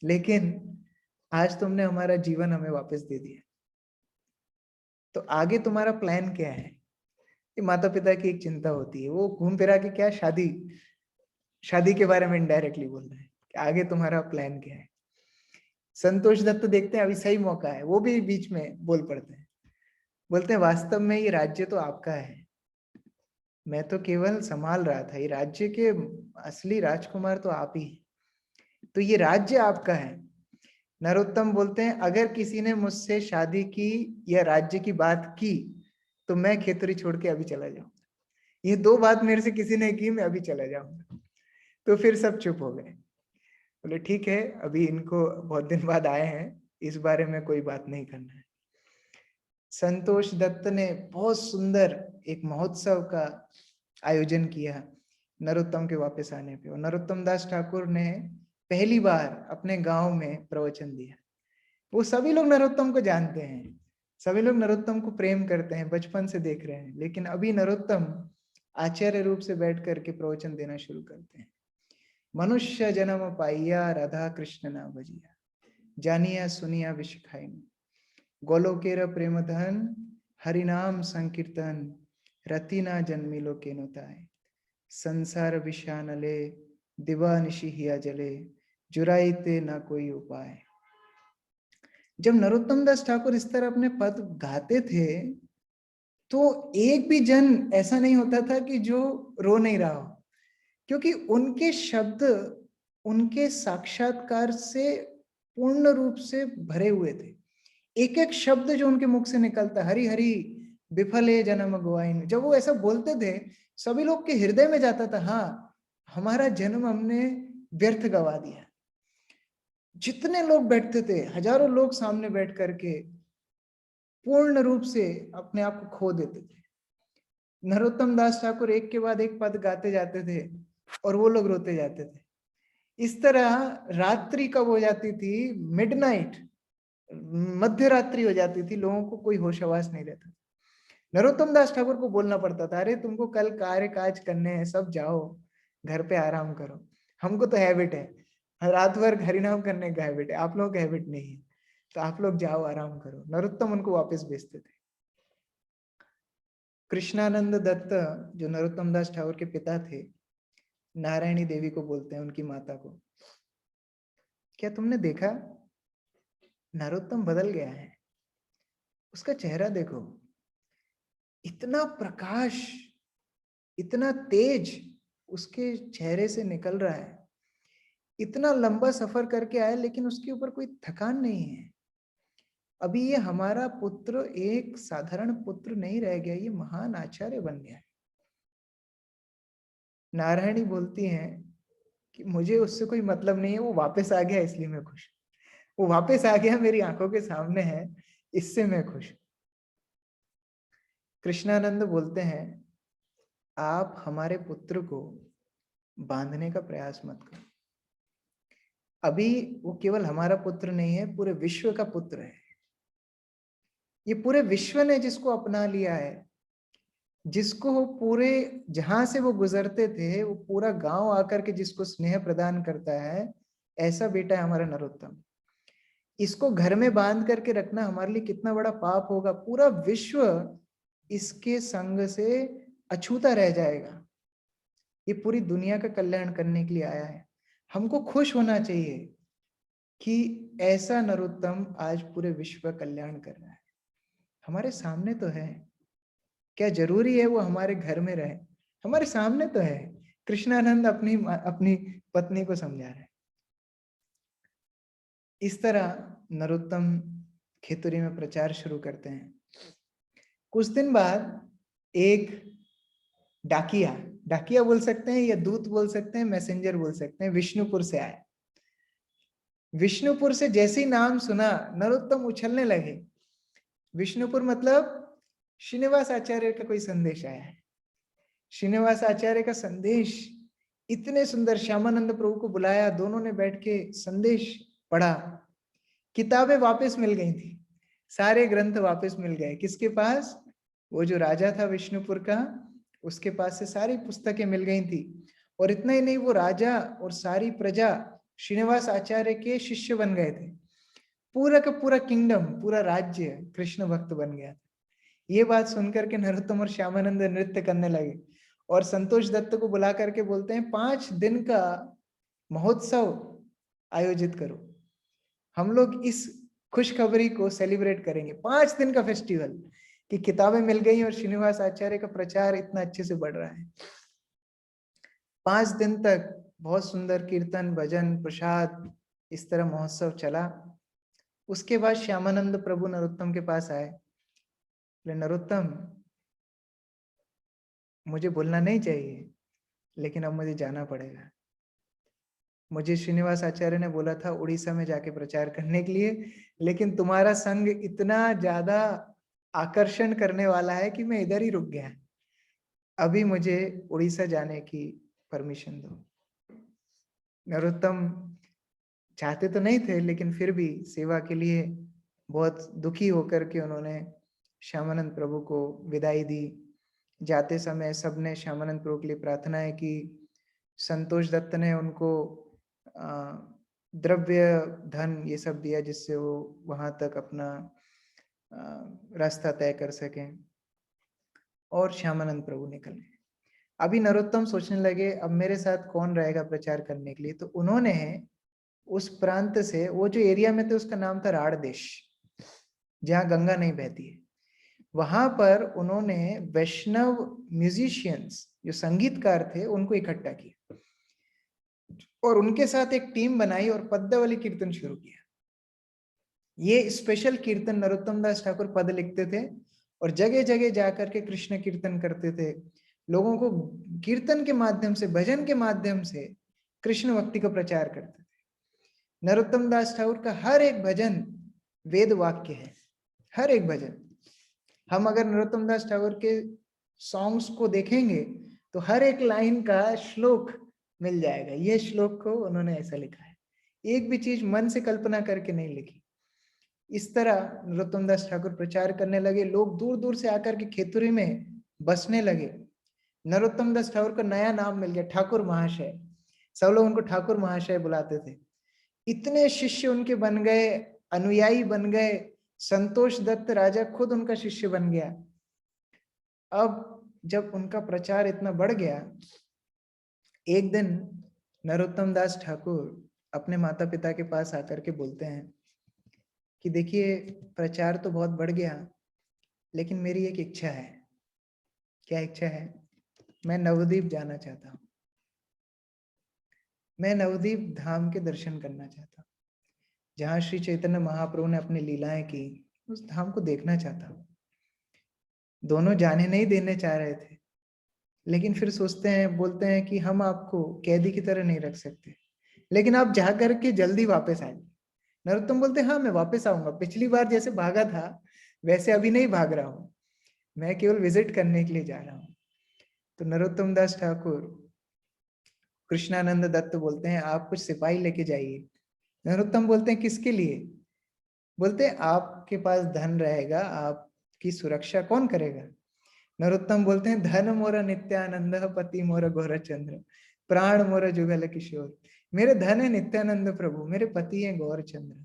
लेकिन आज तुमने हमारा जीवन हमें वापस दे दिया, तो आगे तुम्हारा प्लान क्या है? ये माता पिता की एक चिंता होती है, वो घूम फिरा के क्या शादी शादी के बारे में इनडायरेक्टली बोल रहे हैं कि आगे तुम्हारा प्लान क्या है। संतोष दत्त देखते हैं अभी सही मौका है, वो भी बीच में बोल पड़ते हैं, बोलते हैं वास्तव में ये राज्य तो आपका है, मैं तो केवल संभाल रहा था, ये राज्य के असली राजकुमार तो आप ही हैं, तो ये राज्य आपका है। नरोत्तम बोलते हैं अगर किसी ने मुझसे शादी की या राज्य की बात की तो मैं खेतरी छोड़ के अभी चला जाऊंगा, ये दो बात मेरे से किसी ने की, मैं अभी चला जाऊंगा। तो फिर सब चुप हो गए, बोले ठीक है, अभी इनको बहुत दिन बाद आए हैं, इस बारे में कोई बात नहीं करना है। संतोष दत्त ने बहुत सुंदर एक महोत्सव का आयोजन किया नरोत्तम के वापस आने पे, और नरोत्तम दास ठाकुर ने पहली बार अपने गांव में प्रवचन दिया। वो सभी लोग नरोत्तम को जानते हैं, सभी लोग नरोत्तम को प्रेम करते हैं, बचपन से देख रहे हैं, लेकिन अभी नरोत्तम आचार्य रूप से बैठ करके प्रवचन देना शुरू करते हैं। मनुष्य जन्म पाइया राधा कृष्ण ना भजिया, जानिया सुनिया विष खाई, गोलोकेर प्रेम धन हरिनाम संकीर्तन, रति ना जन्मिलो के नुताए, संसार विषानले दिवा निशी हिया जले, जुराई ते ना कोई उपाय। जब नरोत्तम दास ठाकुर इस तरह अपने पद गाते थे तो एक भी जन ऐसा नहीं होता था कि जो रो नहीं रहा हो, क्योंकि उनके शब्द उनके साक्षात्कार से पूर्ण रूप से भरे हुए थे। एक एक शब्द जो उनके मुख से निकलता, हरि हरि विफले जन्म गवाइन, जब वो ऐसा बोलते थे सभी लोग के हृदय में जाता था, हाँ हमारा जन्म हमने व्यर्थ गवा दिया। जितने लोग बैठते थे, हजारों लोग सामने बैठ करके पूर्ण रूप से अपने आप को खो देते थे। नरोत्तम दास ठाकुर एक के बाद एक पद गाते जाते थे और वो लोग रोते जाते थे। इस तरह रात्रि कब हो जाती थी, मिडनाइट, मध्य रात्रि हो जाती थी, लोगों को कोई होश हवास नहीं रहता। नरोत्तम दास ठाकुर को बोलना पड़ता था, अरे तुमको कल कार्य काज करने हैं, सब जाओ घर पे आराम करो। हमको तो हैबिट है, रात भर हरिनाम करने का हैबिट है, आप लोगों का हैबिट नहीं है, तो आप लोग जाओ आराम करो। नरोत्तम उनको वापस भेजते थे। कृष्णानंद दत्त जो नरोत्तम दास ठाकुर के पिता थे, नारायणी देवी को बोलते हैं, उनकी माता को, क्या तुमने देखा नरोत्तम बदल गया है, उसका चेहरा देखो, इतना प्रकाश, इतना तेज उसके चेहरे से निकल रहा है, इतना लंबा सफर करके आया लेकिन उसके ऊपर कोई थकान नहीं है। अभी ये हमारा पुत्र एक साधारण पुत्र नहीं रह गया, ये महान आचार्य बन गया है। नारायणी बोलती हैं कि मुझे उससे कोई मतलब नहीं है, वो वापस आ गया इसलिए मैं खुश, वो वापस आ गया मेरी आंखों के सामने है, इससे मैं खुश। कृष्णानंद बोलते हैं, आप हमारे पुत्र को बांधने का प्रयास मत करो। अभी वो केवल हमारा पुत्र नहीं है, पूरे विश्व का पुत्र है। ये पूरे विश्व ने जिसको अपना लिया है, जिसको पूरे जहां से वो गुजरते थे वो पूरा गांव आकर के जिसको स्नेह प्रदान करता है, ऐसा बेटा है हमारा नरोत्तम। इसको घर में बांध करके रखना हमारे लिए कितना बड़ा पाप होगा। पूरा विश्व इसके संग से अछूता रह जाएगा। ये पूरी दुनिया का कल्याण करने के लिए आया है। हमको खुश होना चाहिए कि ऐसा नरोत्तम आज पूरे विश्व का कल्याण कर रहा है, हमारे सामने तो है। क्या जरूरी है वो हमारे घर में रहे, हमारे सामने तो है। कृष्णानंद अपनी अपनी पत्नी को समझा रहे हैं। इस तरह नरोत्तम खेतुरी में प्रचार शुरू करते हैं। कुछ दिन बाद एक डाकिया, डाकिया बोल सकते हैं या दूत बोल सकते हैं, मैसेंजर बोल सकते हैं, विष्णुपुर से आए। विष्णुपुर से जैसे ही नाम सुना नरोत्तम उछलने लगे। विष्णुपुर मतलब श्रीनिवास आचार्य का कोई संदेश आया है। श्रीनिवास आचार्य का संदेश इतने सुंदर, श्यामानंद प्रभु को बुलाया, दोनों ने बैठ के संदेश पढ़ा। किताबें वापस मिल गई थी, सारे ग्रंथ वापस मिल गए। किसके पास? वो जो राजा था विष्णुपुर का, उसके पास से सारी पुस्तकें मिल गई थी। और इतना ही नहीं, वो राजा और सारी प्रजा श्रीनिवास आचार्य के शिष्य बन गए थे। पूरा का पूरा किंगडम, पूरा राज्य कृष्ण भक्त बन गया। ये बात सुनकर के नरोत्तम और श्यामानंद नृत्य करने लगे और संतोष दत्त को बुला करके बोलते हैं, 5 दिन का महोत्सव आयोजित करो, हम लोग इस खुशखबरी को सेलिब्रेट करेंगे। 5 दिन का फेस्टिवल कि किताबें मिल गई और श्रीनिवास आचार्य का प्रचार इतना अच्छे से बढ़ रहा है। 5 दिन तक बहुत सुंदर कीर्तन, भजन, प्रसाद, इस तरह महोत्सव चला। उसके बाद श्यामानंद प्रभु नरोत्तम के पास आए, नरोत्तम मुझे बोलना नहीं चाहिए लेकिन अब मुझे जाना पड़ेगा। मुझे श्रीनिवास आचार्य ने बोला था उड़ीसा में जाके प्रचार करने के लिए, लेकिन तुम्हारा संग इतना ज्यादा आकर्षण करने वाला है कि मैं इधर ही रुक गया। अभी मुझे उड़ीसा जाने की परमिशन दो। नरोत्तम चाहते तो नहीं थे, लेकिन फिर भी सेवा के लिए बहुत दुखी होकर के उन्होंने श्यामानंद प्रभु को विदाई दी। जाते समय सबने श्यामानंद प्रभु के लिए प्रार्थनाएं की। संतोष दत्त ने उनको द्रव्य, धन, ये सब दिया जिससे वो वहां तक अपना रास्ता तय कर सकें। और श्यामानंद प्रभु निकल गए। अभी नरोत्तम सोचने लगे अब मेरे साथ कौन रहेगा प्रचार करने के लिए। तो उन्होंने उस प्रांत से, वो जो एरिया में थे उसका नाम था राड़ देश, जहाँ गंगा नहीं बहती है। वहां पर उन्होंने वैष्णव म्यूजिशियंस जो संगीतकार थे उनको इकट्ठा किया और उनके साथ एक टीम बनाई और पद्मावली कीर्तन शुरू किया। ये स्पेशल कीर्तन नरोत्तम दास ठाकुर पद लिखते थे और जगह जगह जाकर के कृष्ण कीर्तन करते थे। लोगों को कीर्तन के माध्यम से, भजन के माध्यम से कृष्ण भक्ति का प्रचार करते थे। नरोत्तम दास ठाकुर का हर एक भजन वेद वाक्य है, हर एक भजन। हम अगर नरोत्तम दास ठाकुर के सॉन्ग्स को देखेंगे तो हर एक लाइन का श्लोक मिल जाएगा। ये श्लोक को उन्होंने ऐसा लिखा है, एक भी चीज मन से कल्पना करके नहीं लिखी। इस तरह नरोत्तम दास ठाकुर प्रचार करने लगे, लोग दूर दूर से आकर के खेतुरी में बसने लगे। नरोत्तम दास ठाकुर का नया नाम मिल गया, ठाकुर महाशय। सब लोग उनको ठाकुर महाशय बुलाते थे। इतने शिष्य उनके बन गए, अनुयायी बन गए। संतोष दत्त राजा खुद उनका शिष्य बन गया। अब जब उनका प्रचार इतना बढ़ गया, एक दिन नरोत्तम दास ठाकुर अपने माता पिता के पास आकर के बोलते हैं कि देखिए, प्रचार तो बहुत बढ़ गया, लेकिन मेरी एक इच्छा है। क्या इच्छा है? मैं नवद्वीप जाना चाहता हूँ। मैं नवद्वीप धाम के दर्शन करना चाहता हूँ, जहाँ श्री चैतन्य महाप्रभु ने अपनी लीलाएं की, उस धाम को देखना चाहता हूँ। दोनों जाने नहीं देने चाह रहे थे, लेकिन फिर सोचते हैं, बोलते हैं कि हम आपको कैदी की तरह नहीं रख सकते, लेकिन आप जा करके जल्दी वापस आइए। नरोत्तम बोलते हैं, हाँ मैं वापस आऊंगा। पिछली बार जैसे भागा था वैसे अभी नहीं भाग रहा हूँ, मैं केवल विजिट करने के लिए जा रहा हूँ। तो नरोत्तम दास ठाकुर कृष्णानंद दत्त बोलते हैं, आप कुछ सिपाही लेके जाइए। नरोत्तम बोलते हैं, किसके लिए? बोलते हैं, आपके पास धन रहेगा, आपकी सुरक्षा कौन करेगा? नरोत्तम बोलते हैं, धन मोरा नित्यानंद, पति मोरा गौरचंद्र, प्राण मोरा जुगल किशोर। मेरे धन है नित्यानंद प्रभु, मेरे पति है गौरचंद्र,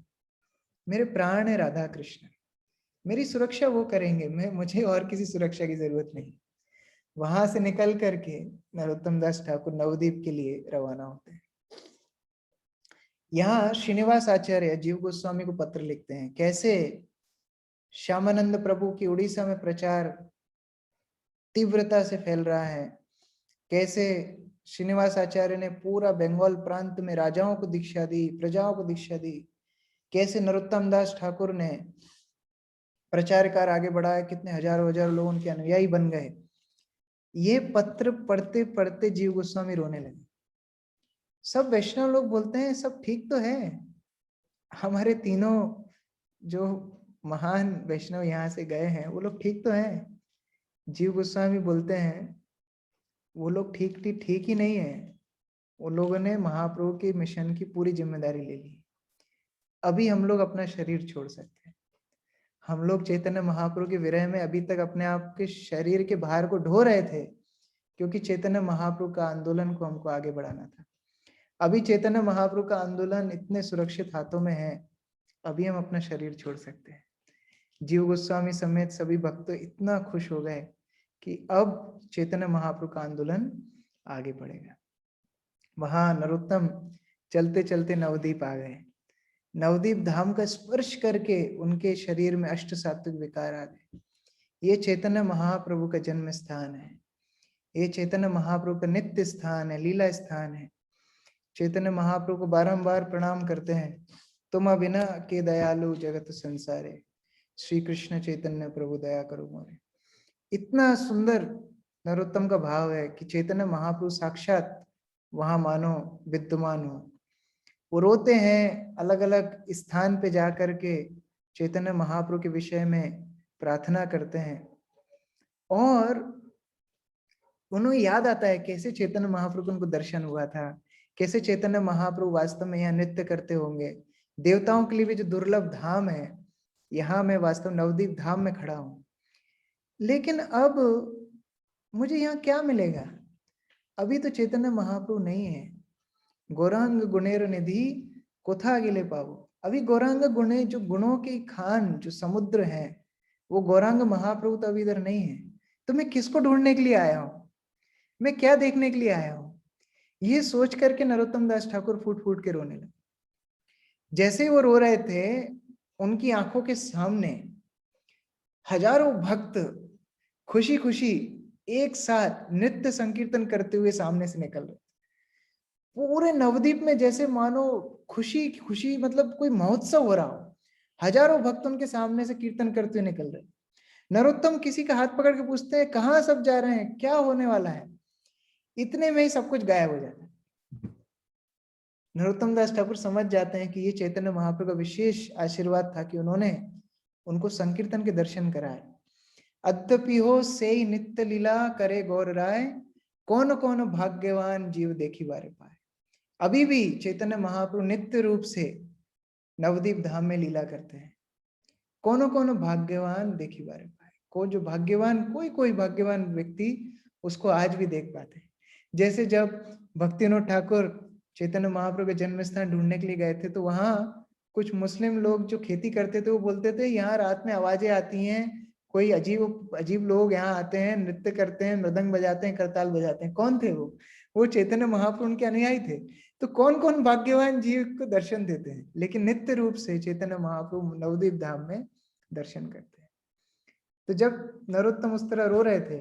मेरे प्राण है राधा कृष्ण। मेरी सुरक्षा वो करेंगे, मुझे और किसी सुरक्षा की जरूरत नहीं। वहां से निकल करके नरोत्तम दास ठाकुर नवद्वीप के लिए रवाना होते हैं। यहाँ श्रीनिवास आचार्य जीव गोस्वामी को पत्र लिखते हैं, कैसे श्यामानंद प्रभु की उड़ीसा में प्रचार तीव्रता से फैल रहा है, कैसे श्रीनिवास आचार्य ने पूरा बंगाल प्रांत में राजाओं को दीक्षा दी, प्रजाओं को दीक्षा दी, कैसे नरोत्तम दास ठाकुर ने प्रचार कार्य आगे बढ़ाया, कितने हजारों हजारों लोग उनके अनुयायी बन गए। ये पत्र पढ़ते पढ़ते जीव गोस्वामी रोने लगे। सब वैष्णव लोग बोलते हैं, सब ठीक तो है, हमारे तीनों जो महान वैष्णव यहाँ से गए हैं वो लोग ठीक तो हैं। जीव गोस्वामी बोलते हैं, वो लोग ठीक ही नहीं है, वो लोगों ने महाप्रभु के मिशन की पूरी जिम्मेदारी ले ली। अभी हम लोग अपना शरीर छोड़ सकते हैं। हम लोग चैतन्य महाप्रभु के विरह में अभी तक अपने आप के शरीर के भार को ढो रहे थे, क्योंकि चैतन्य महाप्रभु का आंदोलन को हमको आगे बढ़ाना था। अभी चैतन्य महाप्रभु का आंदोलन इतने सुरक्षित हाथों में है, अभी हम अपना शरीर छोड़ सकते हैं। जीव गोस्वामी समेत सभी भक्त इतना खुश हो गए कि अब चैतन्य महाप्रभु का आंदोलन आगे बढ़ेगा। वहां नरोत्तम चलते चलते नवद्वीप आ गए। नवद्वीप धाम का स्पर्श करके उनके शरीर में अष्ट सात्विक विकार आ गए। ये चैतन्य महाप्रभु का जन्म स्थान है, ये चैतन्य महाप्रभु का नित्य स्थान है, लीला स्थान है। चैतन्य महाप्रभु को बारंबार प्रणाम करते हैं, तुम बिना के दयालु जगत संसारे, श्री कृष्ण चैतन्य प्रभु दया करो मोरे। इतना सुंदर नरोत्तम का भाव है कि चैतन्य महाप्रभु साक्षात वहां मानो विद्यमान हो। वो रोते हैं, अलग अलग स्थान पे जाकर के चैतन्य महाप्रभु के विषय में प्रार्थना करते हैं, और उन्हें याद आता है कैसे चैतन्य महाप्रभु को उनको दर्शन हुआ था, कैसे चैतन्य महाप्रभु वास्तव में यहाँ नृत्य करते होंगे। देवताओं के लिए भी जो दुर्लभ धाम है, यहाँ मैं वास्तव नवद्वीप धाम में खड़ा हूँ, लेकिन अब मुझे यहाँ क्या मिलेगा? अभी तो चैतन्य महाप्रभु नहीं है। गौरांग गुणेर निधि कोथा गिले पावो। अभी गौरांग गुणे, जो गुणों की खान, जो समुद्र है, वो गौरांग महाप्रभु तो अभी इधर नहीं है। तो मैं किसको ढूंढने के लिए आया हूँ? मैं क्या देखने के लिए आया हूँ? ये सोच करके नरोत्तम दास ठाकुर फूट फूट के रोने लगे। जैसे ही वो रो रहे थे, उनकी आंखों के सामने हजारों भक्त खुशी खुशी एक साथ नृत्य संकीर्तन करते हुए सामने से निकल रहे। पूरे नवद्वीप में जैसे मानो खुशी खुशी, मतलब कोई महोत्सव हो रहा हो। हजारों भक्त उनके सामने से कीर्तन करते हुए निकल रहे। नरोत्तम किसी का हाथ पकड़ के पूछते हैं, कहाँ सब जा रहे हैं, क्या होने वाला है? इतने में ही सब कुछ गायब हो जाता है। नरोत्तम दास ठाकुर समझ जाते हैं कि ये चैतन्य महाप्रभु का विशेष आशीर्वाद था कि उन्होंने उनको संकीर्तन के दर्शन कराए। अद्यपि हो से नित्य लीला करे गौर राय, कौन कौन भाग्यवान जीव देखी बारे पाए। अभी भी चैतन्य महाप्रभु नित्य रूप से नवद्वीप धाम में लीला करते हैं। कौन कौन भाग्यवान देखी बारे पाए, को जो भाग्यवान, कोई कोई भाग्यवान व्यक्ति उसको आज भी देख पाते हैं। जैसे जब भक्तिविनोद ठाकुर चैतन्य महाप्रभु के जन्म स्थान ढूंढने के लिए गए थे, तो वहां कुछ मुस्लिम लोग जो खेती करते थे वो बोलते थे, यहाँ रात में आवाजें आती हैं, कोई अजीब अजीब लोग यहाँ आते हैं, नृत्य करते हैं, मृदंग बजाते हैं, करताल बजाते हैं। कौन थे वो चैतन्य महाप्रभु उनके अनुयायी थे। तो कौन कौन भाग्यवान जीव को दर्शन देते हैं, लेकिन नित्य रूप से चैतन्य महाप्रभु नवद्वीप धाम में दर्शन करते हैं। तो जब नरोत्तम उस तरह रो रहे थे,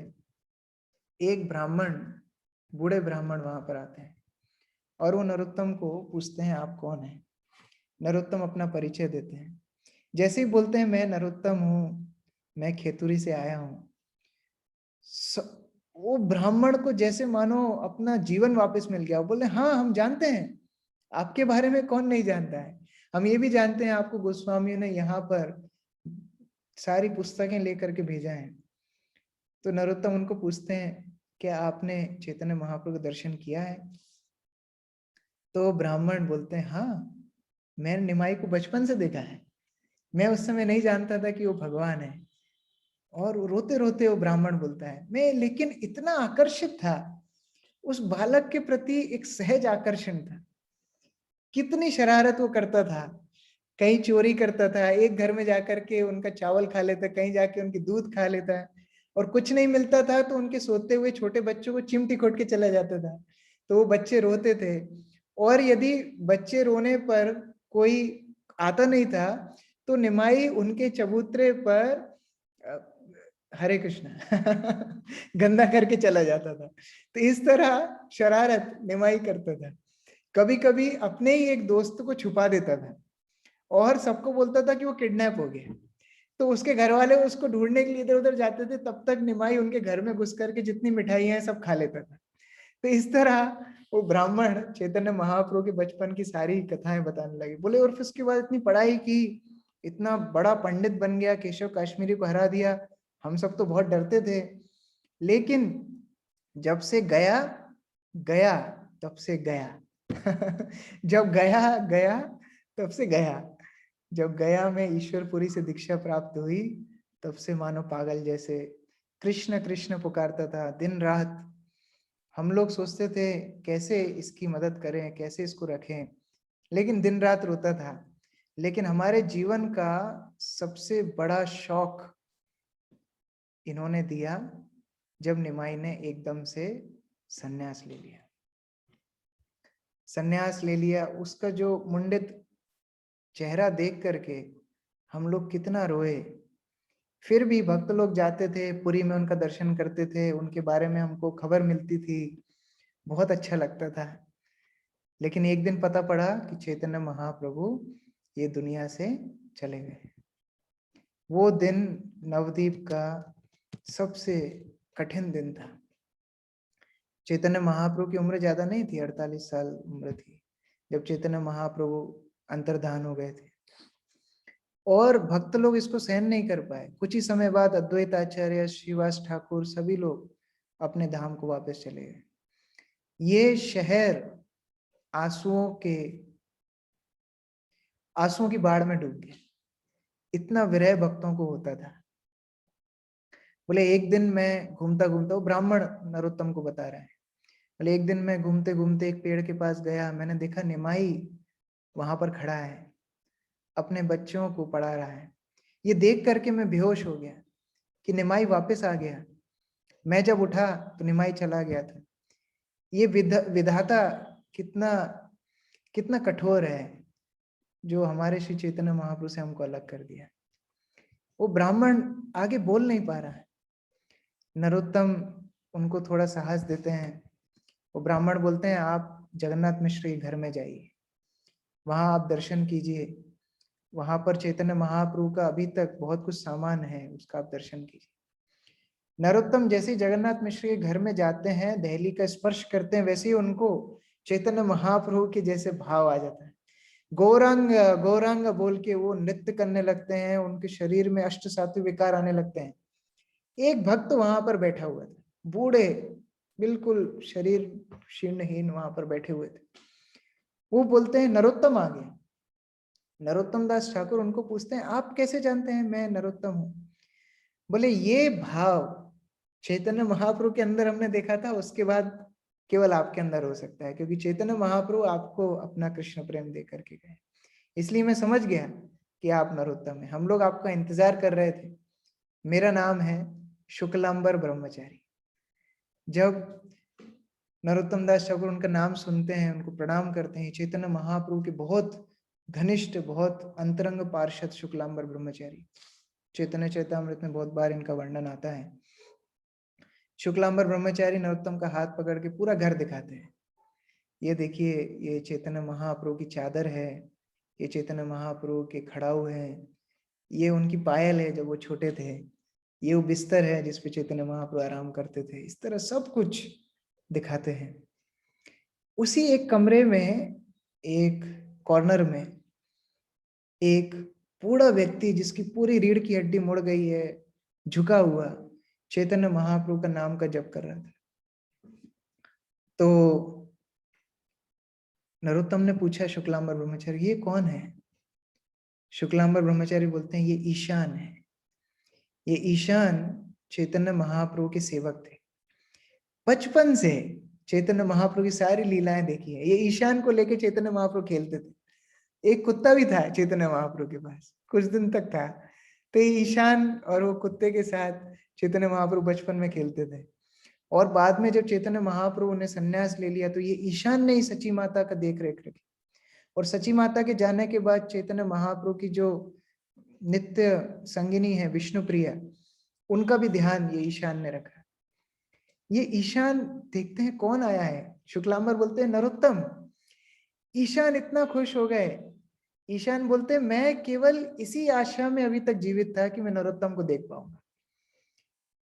एक ब्राह्मण, बूढ़े ब्राह्मण वहां पर आते हैं और वो नरोत्तम को पूछते हैं, आप कौन हैं? नरोत्तम अपना परिचय देते हैं। जैसे ही बोलते हैं, मैं नरोत्तम हूँ, मैं खेतुरी से आया हूँ, वो ब्राह्मण को जैसे मानो अपना जीवन वापस मिल गया। वो बोले, हाँ हम जानते हैं, आपके बारे में कौन नहीं जानता है। हम ये भी जानते हैं आपको गोस्वामियों ने यहाँ पर सारी पुस्तकें लेकर के भेजा है। तो नरोत्तम उनको पूछते हैं, क्या आपने चैतन्य महाप्रभु का दर्शन किया है? तो ब्राह्मण बोलते हैं, हाँ मैंने निमाई को बचपन से देखा है, मैं उस समय नहीं जानता था कि वो भगवान है। और रोते रोते वो ब्राह्मण बोलता है, मैं लेकिन इतना आकर्षित था, उस बालक के प्रति एक सहज आकर्षण था। कितनी शरारत वो करता था, कहीं चोरी करता था, एक घर में जाकर के उनका चावल खा लेता, कहीं जाके उनकी दूध खा लेता, और कुछ नहीं मिलता था तो उनके सोते हुए छोटे बच्चों को चिमटी खोट के चला जाता था। तो वो बच्चे रोते थे, और यदि बच्चे रोने पर कोई आता नहीं था तो निमाई उनके चबूतरे पर हरे कृष्णा गंदा करके चला जाता था। तो इस तरह शरारत निमाई करता था। कभी कभी अपने ही एक दोस्त को छुपा देता था और सबको बोलता था कि वो किडनैप हो गया। तो उसके घर वाले उसको ढूंढने के लिए इधर उधर जाते थे, तब तक निमाई उनके घर में घुस करके जितनी मिठाइयां हैं सब खा लेता था। तो इस तरह वो ब्राह्मण चैतन्य महाप्रभु के बचपन की सारी कथाएं बताने लगे। बोले, और फिर उसके बाद इतनी पढ़ाई की, इतना बड़ा पंडित बन गया, केशव काश्मीरी को हरा दिया। हम सब तो बहुत डरते थे, लेकिन जब से गया गया तब से गया जब गया गया तब से गया। जब गया में ईश्वरपुरी से दीक्षा प्राप्त हुई, तब से मानो पागल जैसे कृष्ण कृष्ण पुकारता था दिन रात। हम लोग सोचते थे कैसे इसकी मदद करें, कैसे इसको रखें, लेकिन दिन रात रोता था। लेकिन हमारे जीवन का सबसे बड़ा शौक इन्होंने दिया जब निमाई ने एकदम से संन्यास ले लिया। संन्यास ले लिया, उसका जो मुंडित चेहरा देख करके हम लोग कितना रोए। फिर भी भक्त लोग जाते थे, पुरी में उनका दर्शन करते थे, उनके बारे में हमको खबर मिलती थी, बहुत अच्छा लगता था। लेकिन एक दिन पता पड़ा कि चैतन्य महाप्रभु ये दुनिया से चले गए। वो दिन नवद्वीप का सबसे कठिन दिन था। चैतन्य महाप्रभु की उम्र ज्यादा नहीं थी, 48 साल उम्र थी जब चैतन्य महाप्रभु अंतर्धान हो गए थे। और भक्त लोग इसको सहन नहीं कर पाए। कुछ ही समय बाद अद्वैत आचार्य, श्रीवास ठाकुर, सभी लोग अपने धाम को वापस चले गए। ये शहर आंसुओं की बाढ़ में डूब गया। इतना विरह भक्तों को होता था। बोले, एक दिन मैं घूमता घूमता, वो ब्राह्मण नरोत्तम को बता रहे हैं, बोले एक दिन मैं घूमते घूमते एक पेड़ के पास गया, मैंने देखा निमाई वहां पर खड़ा है, अपने बच्चों को पढ़ा रहा है। ये देख करके मैं बेहोश हो गया कि निमाई वापस आ गया। मैं जब उठा तो निमाई चला गया था। ये विधाता कितना कितना कठोर है, जो हमारे श्री चैतन्य महाप्रभु से हमको अलग कर दिया। वो ब्राह्मण आगे बोल नहीं पा रहा है। नरोत्तम उनको थोड़ा साहस देते हैं। वो ब्राह्मण बोलते हैं, आप जगन्नाथ मिश्र के घर में जाइए, वहां आप दर्शन कीजिए, वहां पर चैतन्य महाप्रभु का अभी तक बहुत कुछ सामान है, उसका आप दर्शन कीजिए। नरोत्तम जैसे ही जगन्नाथ मिश्र के घर में जाते हैं, दहली का स्पर्श करते हैं, वैसे ही उनको चैतन्य महाप्रभु के जैसे भाव आ जाता है। गौरांग गौरांग बोल के वो नृत्य करने लगते हैं, उनके शरीर में अष्ट सात्विक विकार आने लगते हैं। एक भक्त वहां पर बैठा हुआ था, बूढ़े, बिल्कुल शरीर शीर्णहीन वहां पर बैठे हुए थे। वो बोलते हैं नरोत्तम आ गए। नरोत्तम दास ठाकुर उनको पूछते हैं, आप कैसे जानते हैं मैं नरोत्तम हूं? बोले ये भाव चैतन्य महाप्रभु के अंदर हमने देखा था, उसके बाद केवल आपके अंदर हो सकता है, क्योंकि चैतन्य महाप्रभु आपको अपना कृष्ण प्रेम दे करके गए, इसलिए मैं समझ गया कि आप नरोत्तम है। हम लोग आपका इंतजार कर रहे थे। मेरा नाम है शुक्लांबर ब्रह्मचारी। जब नरोत्तम दास ठाकुर उनका नाम सुनते हैं, उनको प्रणाम करते हैं, चैतन्य महाप्रभु के बहुत घनिष्ठ, बहुत अंतरंग पार्षद शुक्लांबर ब्रह्मचारी, चैतन्य चैतामृत में बहुत बार इनका वर्णन आता है। शुक्लांबर ब्रह्मचारी नरोत्तम का हाथ पकड़ के पूरा घर दिखाते हैं। ये देखिए, ये चैतन्य महाप्रभु की चादर है, ये चैतन्य महाप्रभु के खड़ाऊ हैं, ये उनकी पायल है जब वो छोटे थे, ये वो बिस्तर है जिसपे चैतन्य महाप्रभु आराम करते थे। इस तरह सब कुछ दिखाते हैं। उसी एक कमरे में, एक कॉर्नर में, एक बूढ़ा व्यक्ति जिसकी पूरी रीढ़ की हड्डी मुड़ गई है, झुका हुआ, चैतन्य महाप्रभु का नाम का जप कर रहा था। तो नरोत्तम ने पूछा शुक्लांबर ब्रह्मचारी, ये कौन है? शुक्लांबर ब्रह्मचारी बोलते हैं, ये ईशान है। ये ईशान चैतन्य महाप्रभु के सेवक थे। बचपन से चैतन्य महाप्रभु की सारी लीलाएं देखी है। ये ईशान को लेके चैतन्य महाप्रभु खेलते थे। एक कुत्ता भी था चैतन्य महाप्रभु के पास, कुछ दिन तक था। तो ईशान और वो कुत्ते के साथ चैतन्य महाप्रभु बचपन में खेलते थे। और बाद में जब चैतन्य महाप्रभु ने संन्यास ले लिया, तो ये ईशान ने ही सची माता का देख रेख रखी। और सची माता के जाने के बाद चैतन्य महाप्रभु की जो नित्य संगिनी है विष्णु प्रिया, उनका भी ध्यान ये ईशान ने रखा। ये ईशान देखते हैं कौन आया है। शुक्लांबर बोलते हैं नरोत्तम। ईशान इतना खुश हो गए। ईशान बोलते हैं, मैं केवल इसी आशा में अभी तक जीवित था कि मैं नरोत्तम को देख पाऊंगा।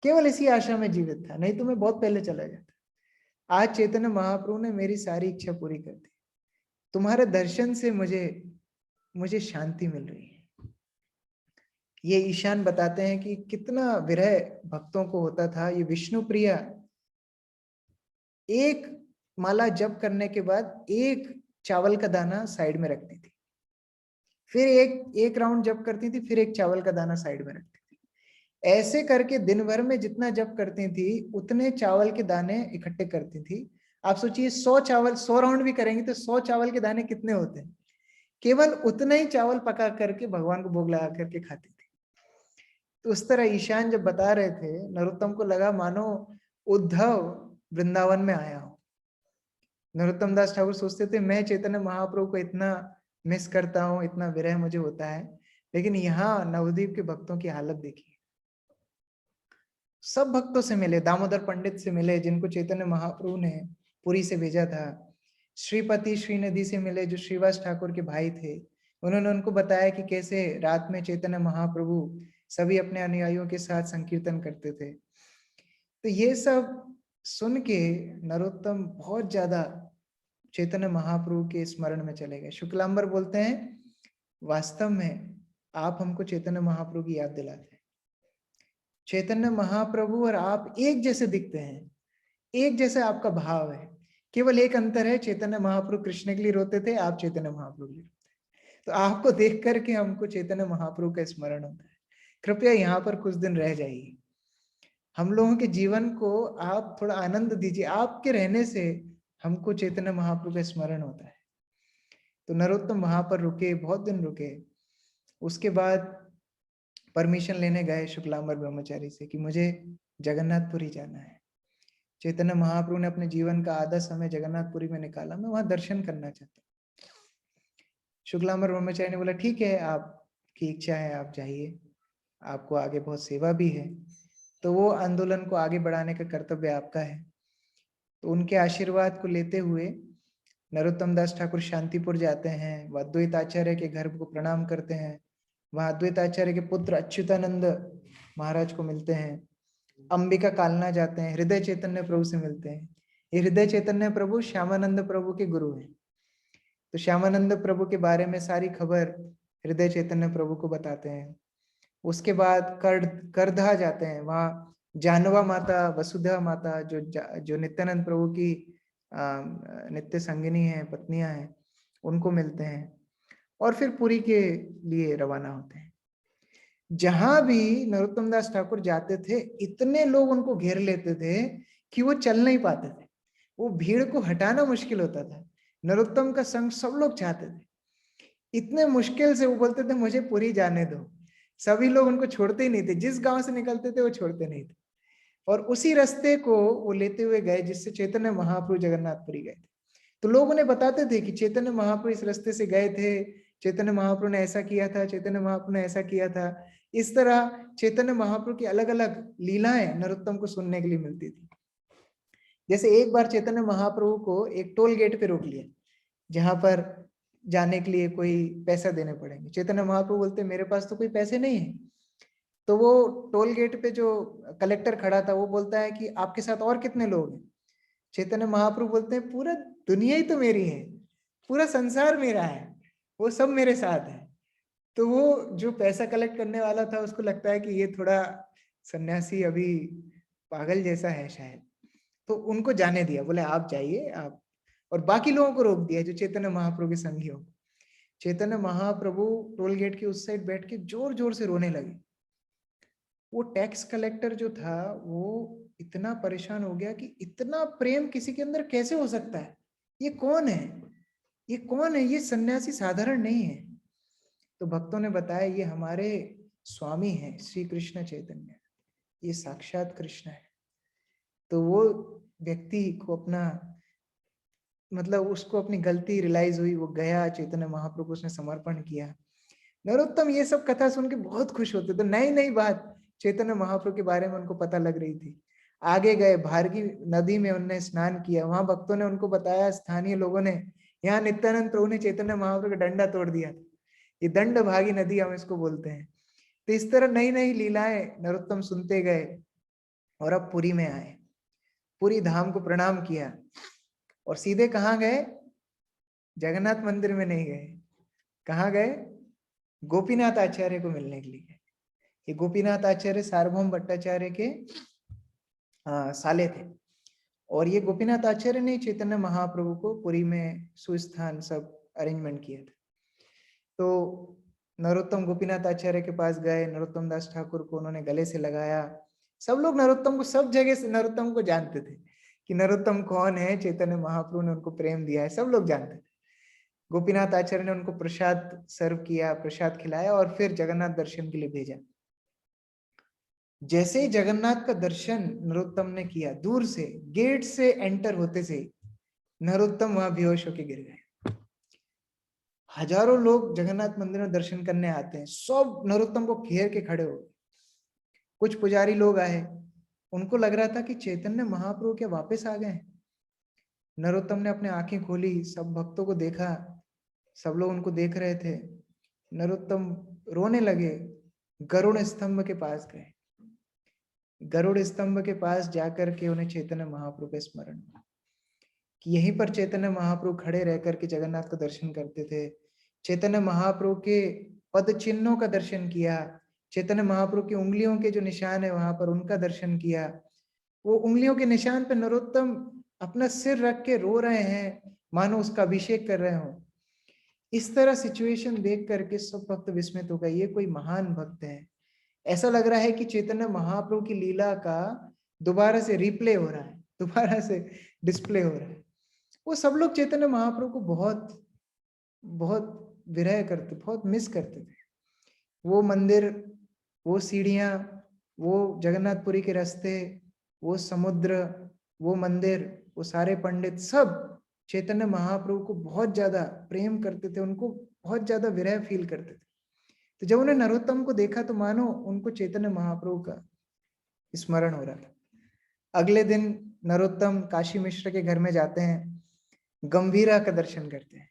केवल इसी आशा में जीवित था, नहीं तो मैं बहुत पहले चला जाता। आज चैतन्य महाप्रभु ने मेरी सारी इच्छा पूरी कर दी। तुम्हारे दर्शन से मुझे शांति मिल रही है। ये ईशान बताते हैं कि कितना विरह भक्तों को होता था। ये विष्णु प्रिया एक माला जप करने के बाद एक चावल का दाना साइड में रखती थी, फिर एक राउंड जप करती थी, फिर एक चावल का दाना साइड में रखती थी। ऐसे करके दिन भर में जितना जप करती थी, उतने चावल के दाने इकट्ठे करती थी। आप सोचिए 100 राउंड भी करेंगे तो 100 चावल के दाने कितने होते हैं? केवल उतना ही चावल पका करके भगवान को भोग लगा करके खाती थी। तो उस तरह ईशान जब बता रहे थे, नरोत्तम को लगा मानो उद्धव वृंदावन में आया हो। नरोत्तम दास ठाकुर सोचते थे, मैं चैतन्य महाप्रभु को इतना मिस करता हूँ, इतना विरह मुझे होता है, लेकिन यहाँ नवद्वीप के भक्तों की हालत देखिए। सब भक्तों से मिले, दामोदर पंडित से मिले जिनको चैतन्य महाप्रभु ने पुरी से भेजा था। श्रीपति श्रीनिधि से मिले जो श्रीवास ठाकुर के भाई थे। उन्होंने उनको बताया कि कैसे रात में चैतन्य महाप्रभु सभी अपने अनुयायियों के साथ संकीर्तन करते थे। तो ये सब सुन के नरोत्तम बहुत ज्यादा चैतन्य महाप्रभु के स्मरण में चले गए। शुक्लांबर बोलते हैं, वास्तव में आप हमको चैतन्य महाप्रभु की याद दिलाते हैं। चैतन्य महाप्रभु और आप एक जैसे दिखते हैं, एक जैसे आपका भाव है। केवल एक अंतर है, चैतन्य महाप्रभु कृष्ण के लिए रोते थे, आप चैतन्य महाप्रभु के लिए रोते हैं। तो आपको देख करके हमको चैतन्य महाप्रभु का स्मरण होता है। कृपया यहाँ पर कुछ दिन रह जाइए। हम लोगों के जीवन को आप थोड़ा आनंद दीजिए। आपके रहने से हमको चैतन्य महाप्रभु का स्मरण होता है। तो नरोत्तम वहां पर रुके, बहुत दिन रुके। उसके बाद परमिशन लेने गए शुक्लांबर ब्रह्मचारी से कि मुझे जगन्नाथपुरी जाना है। चैतन्य महाप्रभु ने अपने जीवन का आधा समय जगन्नाथपुरी में निकाला, मैं वहां दर्शन करना चाहता हूँ। शुक्लांबर ब्रह्मचारी ने बोला, ठीक है, आपकी इच्छा है, आप जाइए। आपको आगे बहुत सेवा भी है, तो वो आंदोलन को आगे बढ़ाने का कर्तव्य आपका है। तो उनके आशीर्वाद को लेते हुए नरोत्तम दास ठाकुर शांतिपुर जाते हैं, वह अद्वैत आचार्य के घर को प्रणाम करते हैं, वहां अद्वैत आचार्य के पुत्र अच्युतानंद महाराज को मिलते हैं, अंबिका कालना जाते हैं, हृदय चैतन्य प्रभु से मिलते हैं। ये हृदय चैतन्य प्रभु श्यामानंद प्रभु के गुरु हैं। तो श्यामानंद प्रभु के बारे में सारी खबर हृदय चैतन्य प्रभु को बताते हैं। उसके बाद करधा जाते हैं, वहाँ जानवा माता, वसुधा माता जो नित्यानंद प्रभु की नित्य संगिनी है, पत्नियां हैं, उनको मिलते हैं और फिर पुरी के लिए रवाना होते हैं। जहां भी नरोत्तम दास ठाकुर जाते थे, इतने लोग उनको घेर लेते थे कि वो चल नहीं पाते थे। वो भीड़ को हटाना मुश्किल होता था। नरोत्तम का संग सब लोग चाहते थे, इतने मुश्किल से वो बोलते थे मुझे पुरी जाने दो। सभी लोग उनको छोड़ते ही नहीं थे, जिस गांव से निकलते थे वो छोड़ते नहीं थे। और उसी रास्ते को वो लेते हुए गए जिससे चैतन्य महाप्रभु जगन्नाथपुरी गए थे। तो लोग उन्हें बताते थे कि चैतन्य महाप्रभु इस रास्ते से गए थे, चैतन्य महाप्रभु ने ऐसा किया था, चैतन्य महाप्रभु ने ऐसा किया था। इस तरह चैतन्य महाप्रभु की अलग अलग लीलाएं नरोत्तम को सुनने के लिए मिलती थी। जैसे एक बार चैतन्य महाप्रभु को एक टोल गेट पे रोक लिया, जहां पर जाने के लिए कोई पैसा देने पड़ेंगे। चैतन्य महाप्रभु बोलते मेरे पास तो कोई पैसे नहीं है। तो वो टोल गेट पे जो कलेक्टर खड़ा था वो बोलता है कि आपके साथ और कितने लोग हैं? चैतन्य महाप्रभु बोलते हैं पूरा दुनिया ही तो मेरी है, पूरा संसार मेरा है, वो सब मेरे साथ है। तो वो जो पैसा कलेक्ट करने वाला था उसको लगता है कि ये थोड़ा सन्यासी अभी पागल जैसा है शायद, तो उनको जाने दिया, बोले आप जाइए आप, और बाकी लोगों को रोक दिया जो चैतन्य महाप्रभु के संगी हो। चैतन्य महाप्रभु टोल गेट के उस साइड बैठ के जोर जोर से रोने लगे। वो टैक्स कलेक्टर जो था वो इतना परेशान हो गया कि इतना प्रेम किसी के अंदर कैसे हो सकता है, ये कौन है, ये कौन है, ये सन्यासी साधारण नहीं है। तो भक्तों ने बताया ये हमारे स्वामी हैं श्री कृष्ण चैतन्य, ये साक्षात कृष्ण है। तो वो व्यक्ति को अपना मतलब उसको अपनी गलती रियलाइज हुई, वो गया चैतन्य महाप्रभु को उसने समर्पण किया। नरोत्तम ये सब कथा सुन के बहुत खुश होते, तो नई नई बात चैतन्य महाप्रभु के बारे में उनको पता लग रही थी। आगे गए, भारगी नदी में उन्होंने स्नान किया, वहां भक्तों ने उनको बताया, स्थानीय लोगों ने, यहाँ नित्यानंद प्रभु ने चैतन्य महाप्रभु का डंडा तोड़ दिया, ये दंड भागी नदी हम इसको बोलते हैं। तो इस तरह नई नई लीलाएं नरोत्तम सुनते गए और अब पुरी में आए, पुरी धाम को प्रणाम किया और सीधे कहाँ गए? जगन्नाथ मंदिर में नहीं गए, कहाँ गए? गोपीनाथ आचार्य को मिलने के लिए। ये गोपीनाथ आचार्य सार्वभौम भट्टाचार्य के साले थे, और ये गोपीनाथ आचार्य ने चैतन्य महाप्रभु को पुरी में सुस्थान सब अरेंजमेंट किया था। तो नरोत्तम गोपीनाथ आचार्य के पास गए, नरोत्तम दास ठाकुर को उन्होंने गले से लगाया। सब लोग नरोत्तम को, सब जगह से नरोत्तम को जानते थे कि नरोत्तम कौन है, चैतन्य महाप्रभु ने उनको प्रेम दिया है, सब लोग जानते थे। गोपीनाथ आचार्य ने उनको प्रसाद सर्व किया, प्रसाद खिलाया और फिर जगन्नाथ दर्शन के लिए भेजा। जैसे ही जगन्नाथ का दर्शन नरोत्तम ने किया, दूर से गेट से एंटर होते से नरोत्तम वहां बेहोश होकर गिर गए। हजारों लोग जगन्नाथ मंदिर में दर्शन करने आते हैं, सब नरोत्तम को घेर के खड़े हो गए। कुछ पुजारी लोग आए, उनको लग रहा था कि चैतन्य महाप्रभु क्या वापस आ गए। नरोत्तम ने अपने आंखें खोली, सब भक्तों को देखा, सब लोग उनको देख रहे थे। नरोत्तम रोने लगे, गरुड़ स्तंभ के पास गए। गरुड़ स्तंभ के पास जाकर के उन्हें चैतन्य महाप्रभु का स्मरण हुआ कि यहीं पर चैतन्य महाप्रभु खड़े रह करके जगन्नाथ का दर्शन करते थे। चैतन्य महाप्रभु के पद चिन्हों का दर्शन किया, चैतन्य महाप्रभु की उंगलियों के जो निशान है वहां पर उनका दर्शन किया। वो उंगलियों के निशान पर नरोत्तम अपना सिर रख के रो रहे हैं, मानो उसका अभिषेक कर रहे हो। इस तरह सिचुएशन देख करके सब भक्त विस्मित हो गए, ये कोई महान भक्त है। ऐसा लग रहा है कि चैतन्य महाप्रभु की लीला का दोबारा से रिप्ले हो रहा है, दोबारा से डिस्प्ले हो रहा है। वो सब लोग चैतन्य महाप्रभु को बहुत बहुत विरह करते, बहुत मिस करते थे। वो मंदिर, वो सीढ़ियां, वो जगन्नाथपुरी के रास्ते, वो समुद्र, वो मंदिर, वो सारे पंडित, सब चैतन्य महाप्रभु को बहुत ज्यादा प्रेम करते थे, उनको बहुत ज्यादा विरह फील करते थे। तो जब उन्हें नरोत्तम को देखा तो मानो उनको चैतन्य महाप्रभु का स्मरण हो रहा था। अगले दिन नरोत्तम काशी मिश्र के घर में जाते हैं, गंभीरा का दर्शन करते हैं,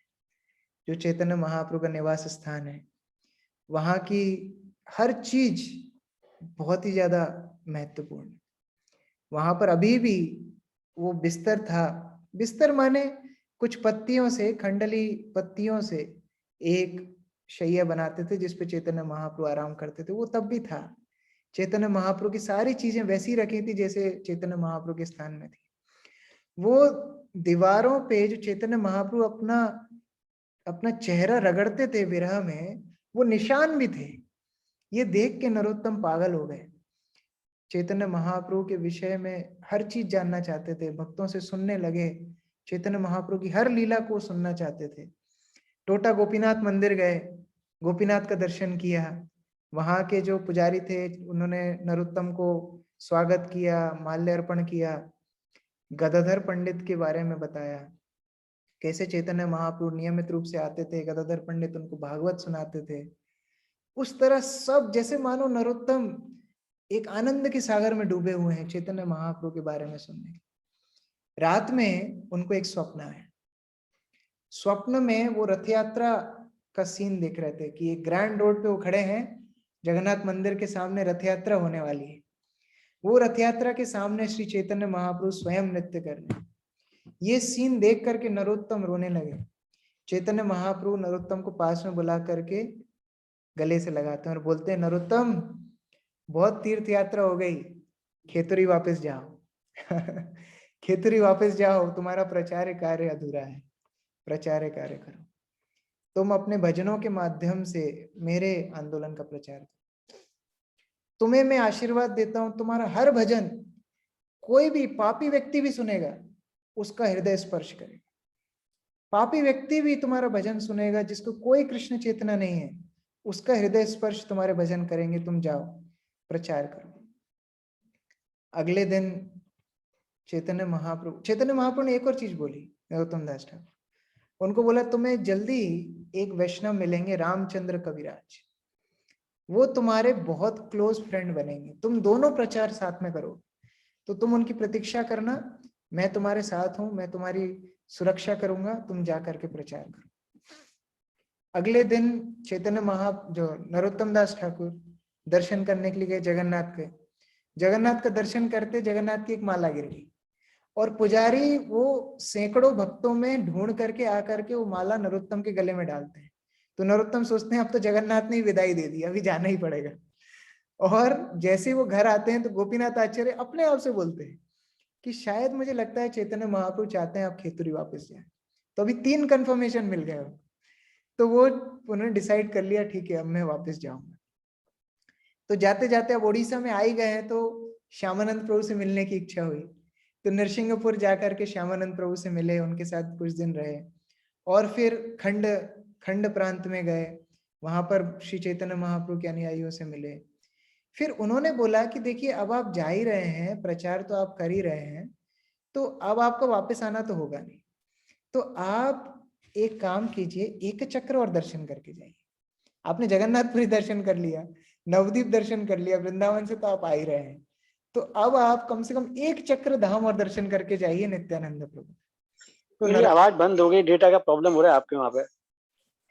जो चैतन्य महाप्रभु का निवास स्थान है। वहां की हर चीज बहुत ही ज्यादा महत्वपूर्ण है। वहां पर अभी भी वो बिस्तर था, बिस्तर माने कुछ पत्तियों से, खंडली पत्तियों से एक शैया बनाते थे जिसपे चैतन्य महाप्रभु आराम करते थे, वो तब भी था। चैतन्य महाप्रभु की सारी चीजें वैसी रखी थी जैसे चैतन्य महाप्रभु के स्थान में थी। वो दीवारों पे जो चैतन्य महाप्रभु अपना अपना चेहरा रगड़ते थे विरह में, वो निशान भी थे। ये देख के नरोत्तम पागल हो गए। चैतन्य महाप्रभु के विषय में हर चीज जानना चाहते थे, भक्तों से सुनने लगे, चैतन्य महाप्रभु की हर लीला को सुनना चाहते थे। टोटा गोपीनाथ मंदिर गए, गोपीनाथ का दर्शन किया। वहां के जो पुजारी थे उन्होंने नरोत्तम को स्वागत किया, माल्यार्पण किया, गदाधर पंडित के बारे में बताया, कैसे चैतन्य महाप्रभु नियमित रूप से आते थे, गदाधर पंडित उनको भागवत सुनाते थे। उस तरह सब जैसे मानो नरोत्तम एक आनंद के सागर में डूबे हुए हैं चैतन्य महाप्रभु के बारे में सुनने। रात में उनको एक स्वप्न आया। स्वप्न में वो रथ यात्रा का सीन देख रहे थे कि एक ग्रैंड रोड पे वो खड़े हैं, जगन्नाथ मंदिर के सामने रथ यात्रा होने वाली है। वो रथ यात्रा के सामने श्री चैतन्य महाप्रभु स्वयं नृत्य कर रहे हैं। ये सीन देख करके नरोत्तम रोने लगे। चैतन्य महाप्रभु नरोत्तम को पास में बुला करके गले से लगाते हैं और बोलते हैं, नरोत्तम बहुत तीर्थ यात्रा हो गई, खेतुरी वापस जाओ। खेतुरी वापस जाओ, तुम्हारा प्रचार कार्य अधूरा है, प्रचार कार्य करो। तुम अपने भजनों के माध्यम से मेरे आंदोलन का प्रचार करो। तुम्हें मैं आशीर्वाद देता हूं, तुम्हारा हर भजन कोई भी पापी व्यक्ति भी सुनेगा, उसका हृदय स्पर्श करेगा। पापी व्यक्ति भी तुम्हारा भजन सुनेगा, जिसको कोई कृष्ण चेतना नहीं है, उसका हृदय स्पर्श तुम्हारे भजन करेंगे। तुम जाओ, प्रचार करो। अगले दिन चैतन्य महाप्रभु ने एक और चीज बोली नरोत्तम दास ठाकुर, उनको बोला, तुम्हें जल्दी एक वैष्णव मिलेंगे, रामचंद्र कविराज, वो तुम्हारे बहुत क्लोज फ्रेंड बनेंगे, तुम दोनों प्रचार साथ में करो, तो तुम उनकी प्रतीक्षा करना, मैं तुम्हारे साथ हूं, मैं तुम्हारी सुरक्षा करूंगा, तुम जा करके प्रचार करो। अगले दिन चैतन्य जो नरोत्तम दास ठाकुर दर्शन करने के लिए गए जगन्नाथ के। जगन्नाथ का दर्शन करते जगन्नाथ की एक माला गिर गई और पुजारी वो सैकड़ों भक्तों में ढूंढ करके आकर के वो माला नरोत्तम के गले में डालते हैं। तो नरोत्तम सोचते हैं अब तो जगन्नाथ ने ही विदाई दे दी, अभी जाना ही पड़ेगा। और जैसे वो घर आते हैं तो गोपीनाथ आचार्य अपने आप से बोलते हैं कि शायद मुझे लगता है चैतन्य महाप्रभु चाहते हैं आप खेतुरी वापस जाए। तो अभी 3 कंफर्मेशन मिल गए। तो वो उन्होंने डिसाइड कर लिया, ठीक है अब मैं वापस जाऊंगा। तो जाते जाते अब उड़ीसा में आ ही गए हैं, तो श्यामानंद प्रभु से मिलने की इच्छा हुई। तो नरसिंहपुर जाकर के श्यामानंद प्रभु से मिले, उनके साथ कुछ दिन रहे और फिर खंड प्रांत में गए, वहां पर श्री चैतन्य महाप्रभु के अनुयायियों से मिले। फिर उन्होंने बोला कि देखिए अब आप जा ही रहे हैं, प्रचार तो आप कर ही रहे हैं, तो अब आपको वापस आना तो होगा नहीं, तो आप एक काम कीजिए, एक चक्र और दर्शन करके जाइए। आपने जगन्नाथपुरी दर्शन कर लिया, नवदीप दर्शन कर लिया, वृंदावन से तो आप आ ही रहे हैं, तो अब आप कम से कम एक चक्र धाम और दर्शन करके जाइए नित्यानंद प्रभु। तो आवाज बंद हो गई, डेटा का प्रॉब्लम हो रहा है आपके वहां पे,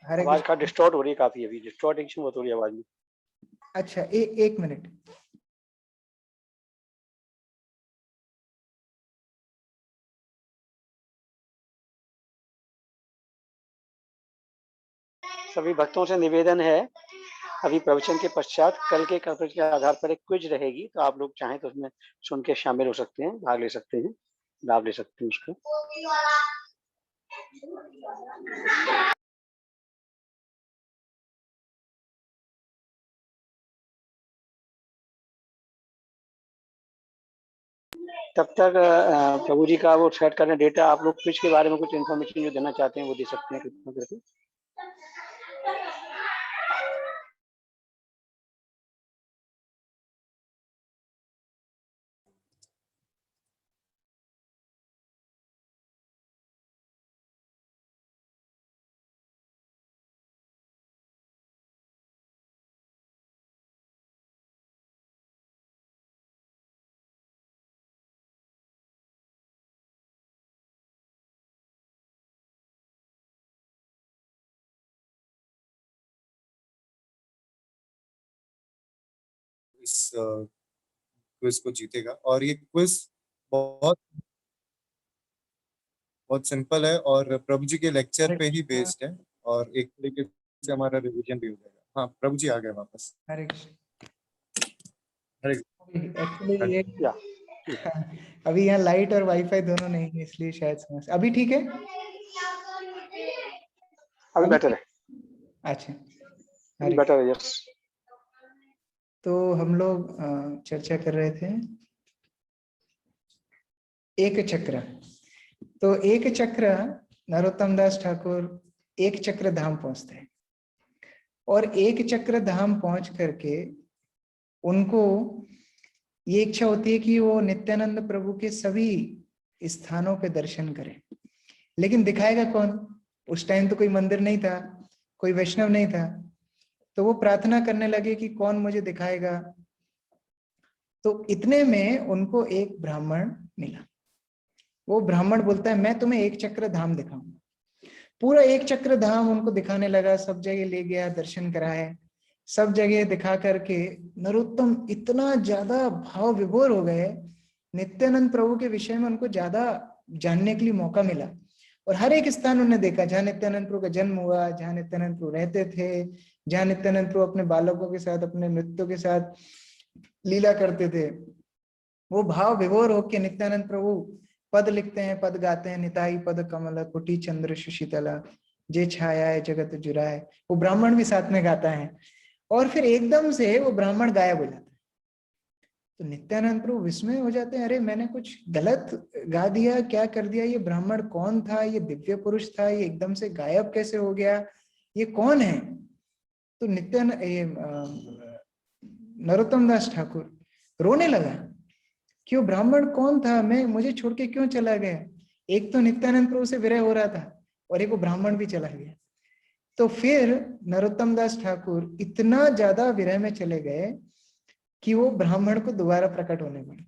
हरे आवाज का डिस्टॉर्ट हो रही है काफी, अभी डिस्टॉर्टिंग बहुत हो रही है आवाज में। अच्छा एक मिनट। सभी भक्तों से निवेदन है, अभी प्रवचन के पश्चात कल के कवरेज के आधार पर एक क्विज रहेगी, तो आप लोग चाहें तो उसमें सुन के शामिल हो सकते हैं, भाग ले सकते हैं, लाभ ले सकते हैं उसका। तब तक प्रभु जी का वो सेट करना डेटा, आप लोग क्विज के बारे में कुछ इन्फॉर्मेशन जो देना चाहते हैं वो दे सकते हैं कृपया करके। इस क्विज को जीतेगा। और ये क्विज बहुत बहुत सिंपल है और प्रभु जी के लेक्चर पे ही बेस्ड है, और एक तरीके से हमारा रिवीजन भी हो जाएगा। हाँ, प्रभु जी आ गए वापस। हरे कृष्ण। हरे एक्चुअली ये या अभी यहाँ लाइट और वाईफाई दोनों नहीं है, इसलिए शायद समस्या। अभी ठीक है? अभी बेटर है, अच्छा, अभी हरे। बेटर है। यस, तो हम लोग चर्चा कर रहे थे एक चक्र। तो एक चक्र, नरोत्तम दास ठाकुर एक चक्र धाम पहुंचते हैं, और एक चक्र धाम पहुंच करके उनको ये इच्छा होती है कि वो नित्यानंद प्रभु के सभी स्थानों पे दर्शन करें। लेकिन दिखाएगा कौन? उस टाइम तो कोई मंदिर नहीं था, कोई वैष्णव नहीं था। तो वो प्रार्थना करने लगे कि कौन मुझे दिखाएगा। तो इतने में उनको एक ब्राह्मण मिला। वो ब्राह्मण बोलता है, मैं तुम्हें एक चक्र धाम दिखाऊंगा। पूरा एक चक्र धाम उनको दिखाने लगा, सब जगह ले गया, दर्शन कराए। सब जगह दिखा करके नरोत्तम इतना ज्यादा भाव विभोर हो गए, नित्यानंद प्रभु के विषय में उनको ज्यादा जानने के लिए मौका मिला। और हर एक स्थान उन्होंने देखा जहाँ नित्यानंद प्रभु का जन्म हुआ, जहाँ नित्यानंद प्रभु रहते थे, जहाँ नित्यानंद प्रभु अपने बालकों के साथ, अपने नृत्यों के साथ लीला करते थे। वो भाव विभोर होकर नित्यानंद प्रभु पद लिखते हैं, पद गाते हैं। निताई पद कमल कुटी चंद्र सुशीतला, जे छाया है जगत जुराए। वो ब्राह्मण भी साथ में गाता है। और फिर एकदम से वो ब्राह्मण गायब हो जाता है। तो नित्यानंद प्रभु विस्मय हो जाते हैं, अरे मैंने कुछ गलत गा दिया, क्या कर दिया? ये ब्राह्मण कौन था? ये दिव्य पुरुष था, ये एकदम से गायब कैसे हो गया? ये कौन है? तो नरोत्तम दास ठाकुर रोने लगा कि वो ब्राह्मण कौन था, मैं मुझे छोड़ के क्यों चला गया? एक तो नित्यानंद प्रभु से विरह हो रहा था, और एक वो ब्राह्मण भी चला गया। तो फिर नरोत्तम दास ठाकुर इतना ज्यादा विरह में चले गए कि वो ब्राह्मण को दोबारा प्रकट होने पड़ा।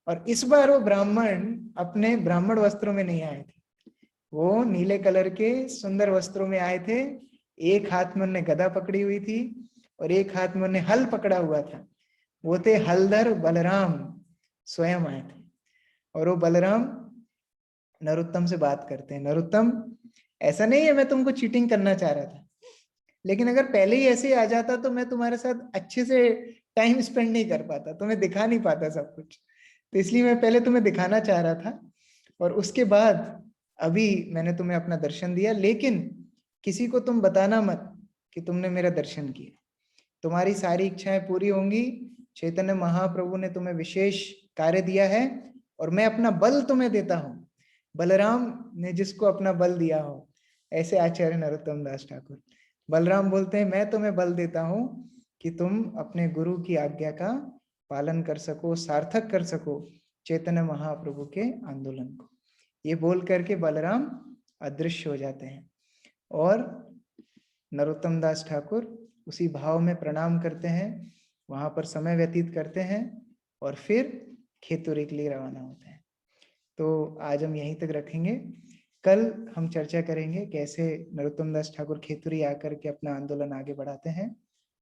और इस बार वो ब्राह्मण अपने ब्राह्मण वस्त्रों में नहीं आए थे, वो नीले कलर के सुंदर वस्त्रों में आए थे। एक हाथ में उन्होंने गदा पकड़ी हुई थी और एक हाथ में उन्होंने हल पकड़ा हुआ था। वो थे हलधर बलराम, स्वयं आए थे। और वो बलराम नरोत्तम से बात करते हैं, नरोत्तम ऐसा नहीं है मैं तुमको चीटिंग करना चाह रहा था, लेकिन अगर पहले ही ऐसे ही आ जाता तो मैं तुम्हारे साथ अच्छे से टाइम स्पेंड नहीं कर पाता, तुम्हें दिखा नहीं पाता सब कुछ। तो इसलिए मैं पहले तुम्हें दिखाना चाह रहा था, और उसके बाद अभी मैंने तुम्हें अपना दर्शन दिया। लेकिन किसी को तुम बताना मत कि तुमने मेरा दर्शन किया, तुम्हारी सारी इच्छाएं पूरी होंगी। चैतन्य महाप्रभु ने तुम्हें विशेष कार्य दिया है, और मैं अपना बल तुम्हें देता हूँ, बलराम ने जिसको अपना बल दिया हो। ऐसे आचार्य नरोत्तम दास ठाकुर। बलराम बोलते हैं, मैं तुम्हें बल देता हूँ कि तुम अपने गुरु की आज्ञा का पालन कर सको, सार्थक कर सको चैतन्य महाप्रभु के आंदोलन को। ये बोल करके बलराम अदृश्य हो जाते हैं, और नरोत्तम दास ठाकुर उसी भाव में प्रणाम करते हैं, वहां पर समय व्यतीत करते हैं, और फिर खेतुरी के लिए रवाना होते हैं। तो आज हम यहीं तक रखेंगे। कल हम चर्चा करेंगे कैसे नरोत्तम दास ठाकुर खेतुरी आकर के अपना आंदोलन आगे बढ़ाते हैं,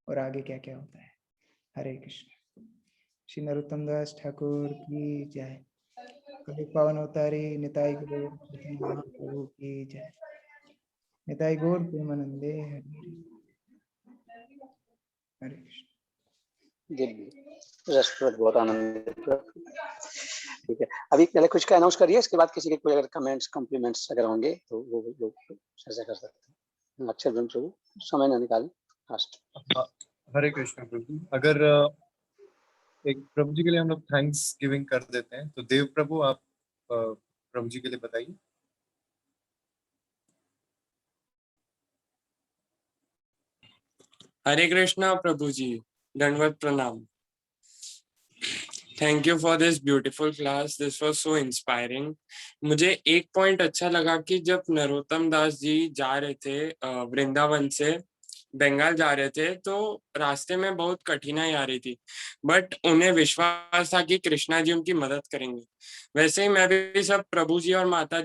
और आगे क्या क्या होता है। हरे कृष्ण। श्री नरोत्तम दास ठाकुर की जय। कलि पावन अवतारी निताई गौर महाप्रभु की जय। निताई गौर प्रेमानंदे हरि हरे कृष्ण। रसप्रद, बहुत आनंदित। ठीक है, अभी पहले कुछ का अनाउंस करिए, इसके बाद किसी के कोई अगर कमेंट्स कॉम्प्लीमेंट्स अगर होंगे तो वो लोग चर्चा कर सकते हैं। अक्षर ब्रह्म प्रभु समय न निकालें। लास्ट। हरे कृष्ण प्रभु। अगर एक प्रभु जी के लिए हम लोग थैंक्स गिविंग कर देते हैं, तो देव प्रभु आप प्रभु जी के लिए बताइए। हरे कृष्णा प्रभु जी, दंडवत प्रणाम। Thank you for this beautiful class, this was so inspiring. मुझे एक पॉइंट अच्छा लगा कि जब नरोत्तम दास जी जा रहे थे वृंदावन से बंगाल जा रहे थे, तो रास्ते में बहुत कठिनाई आ रही थी, बट उन्हें विश्वास था कि कृष्णा जी उनकी मदद करेंगे। वैसे ही मैं भी सब प्रभु जी और माता जी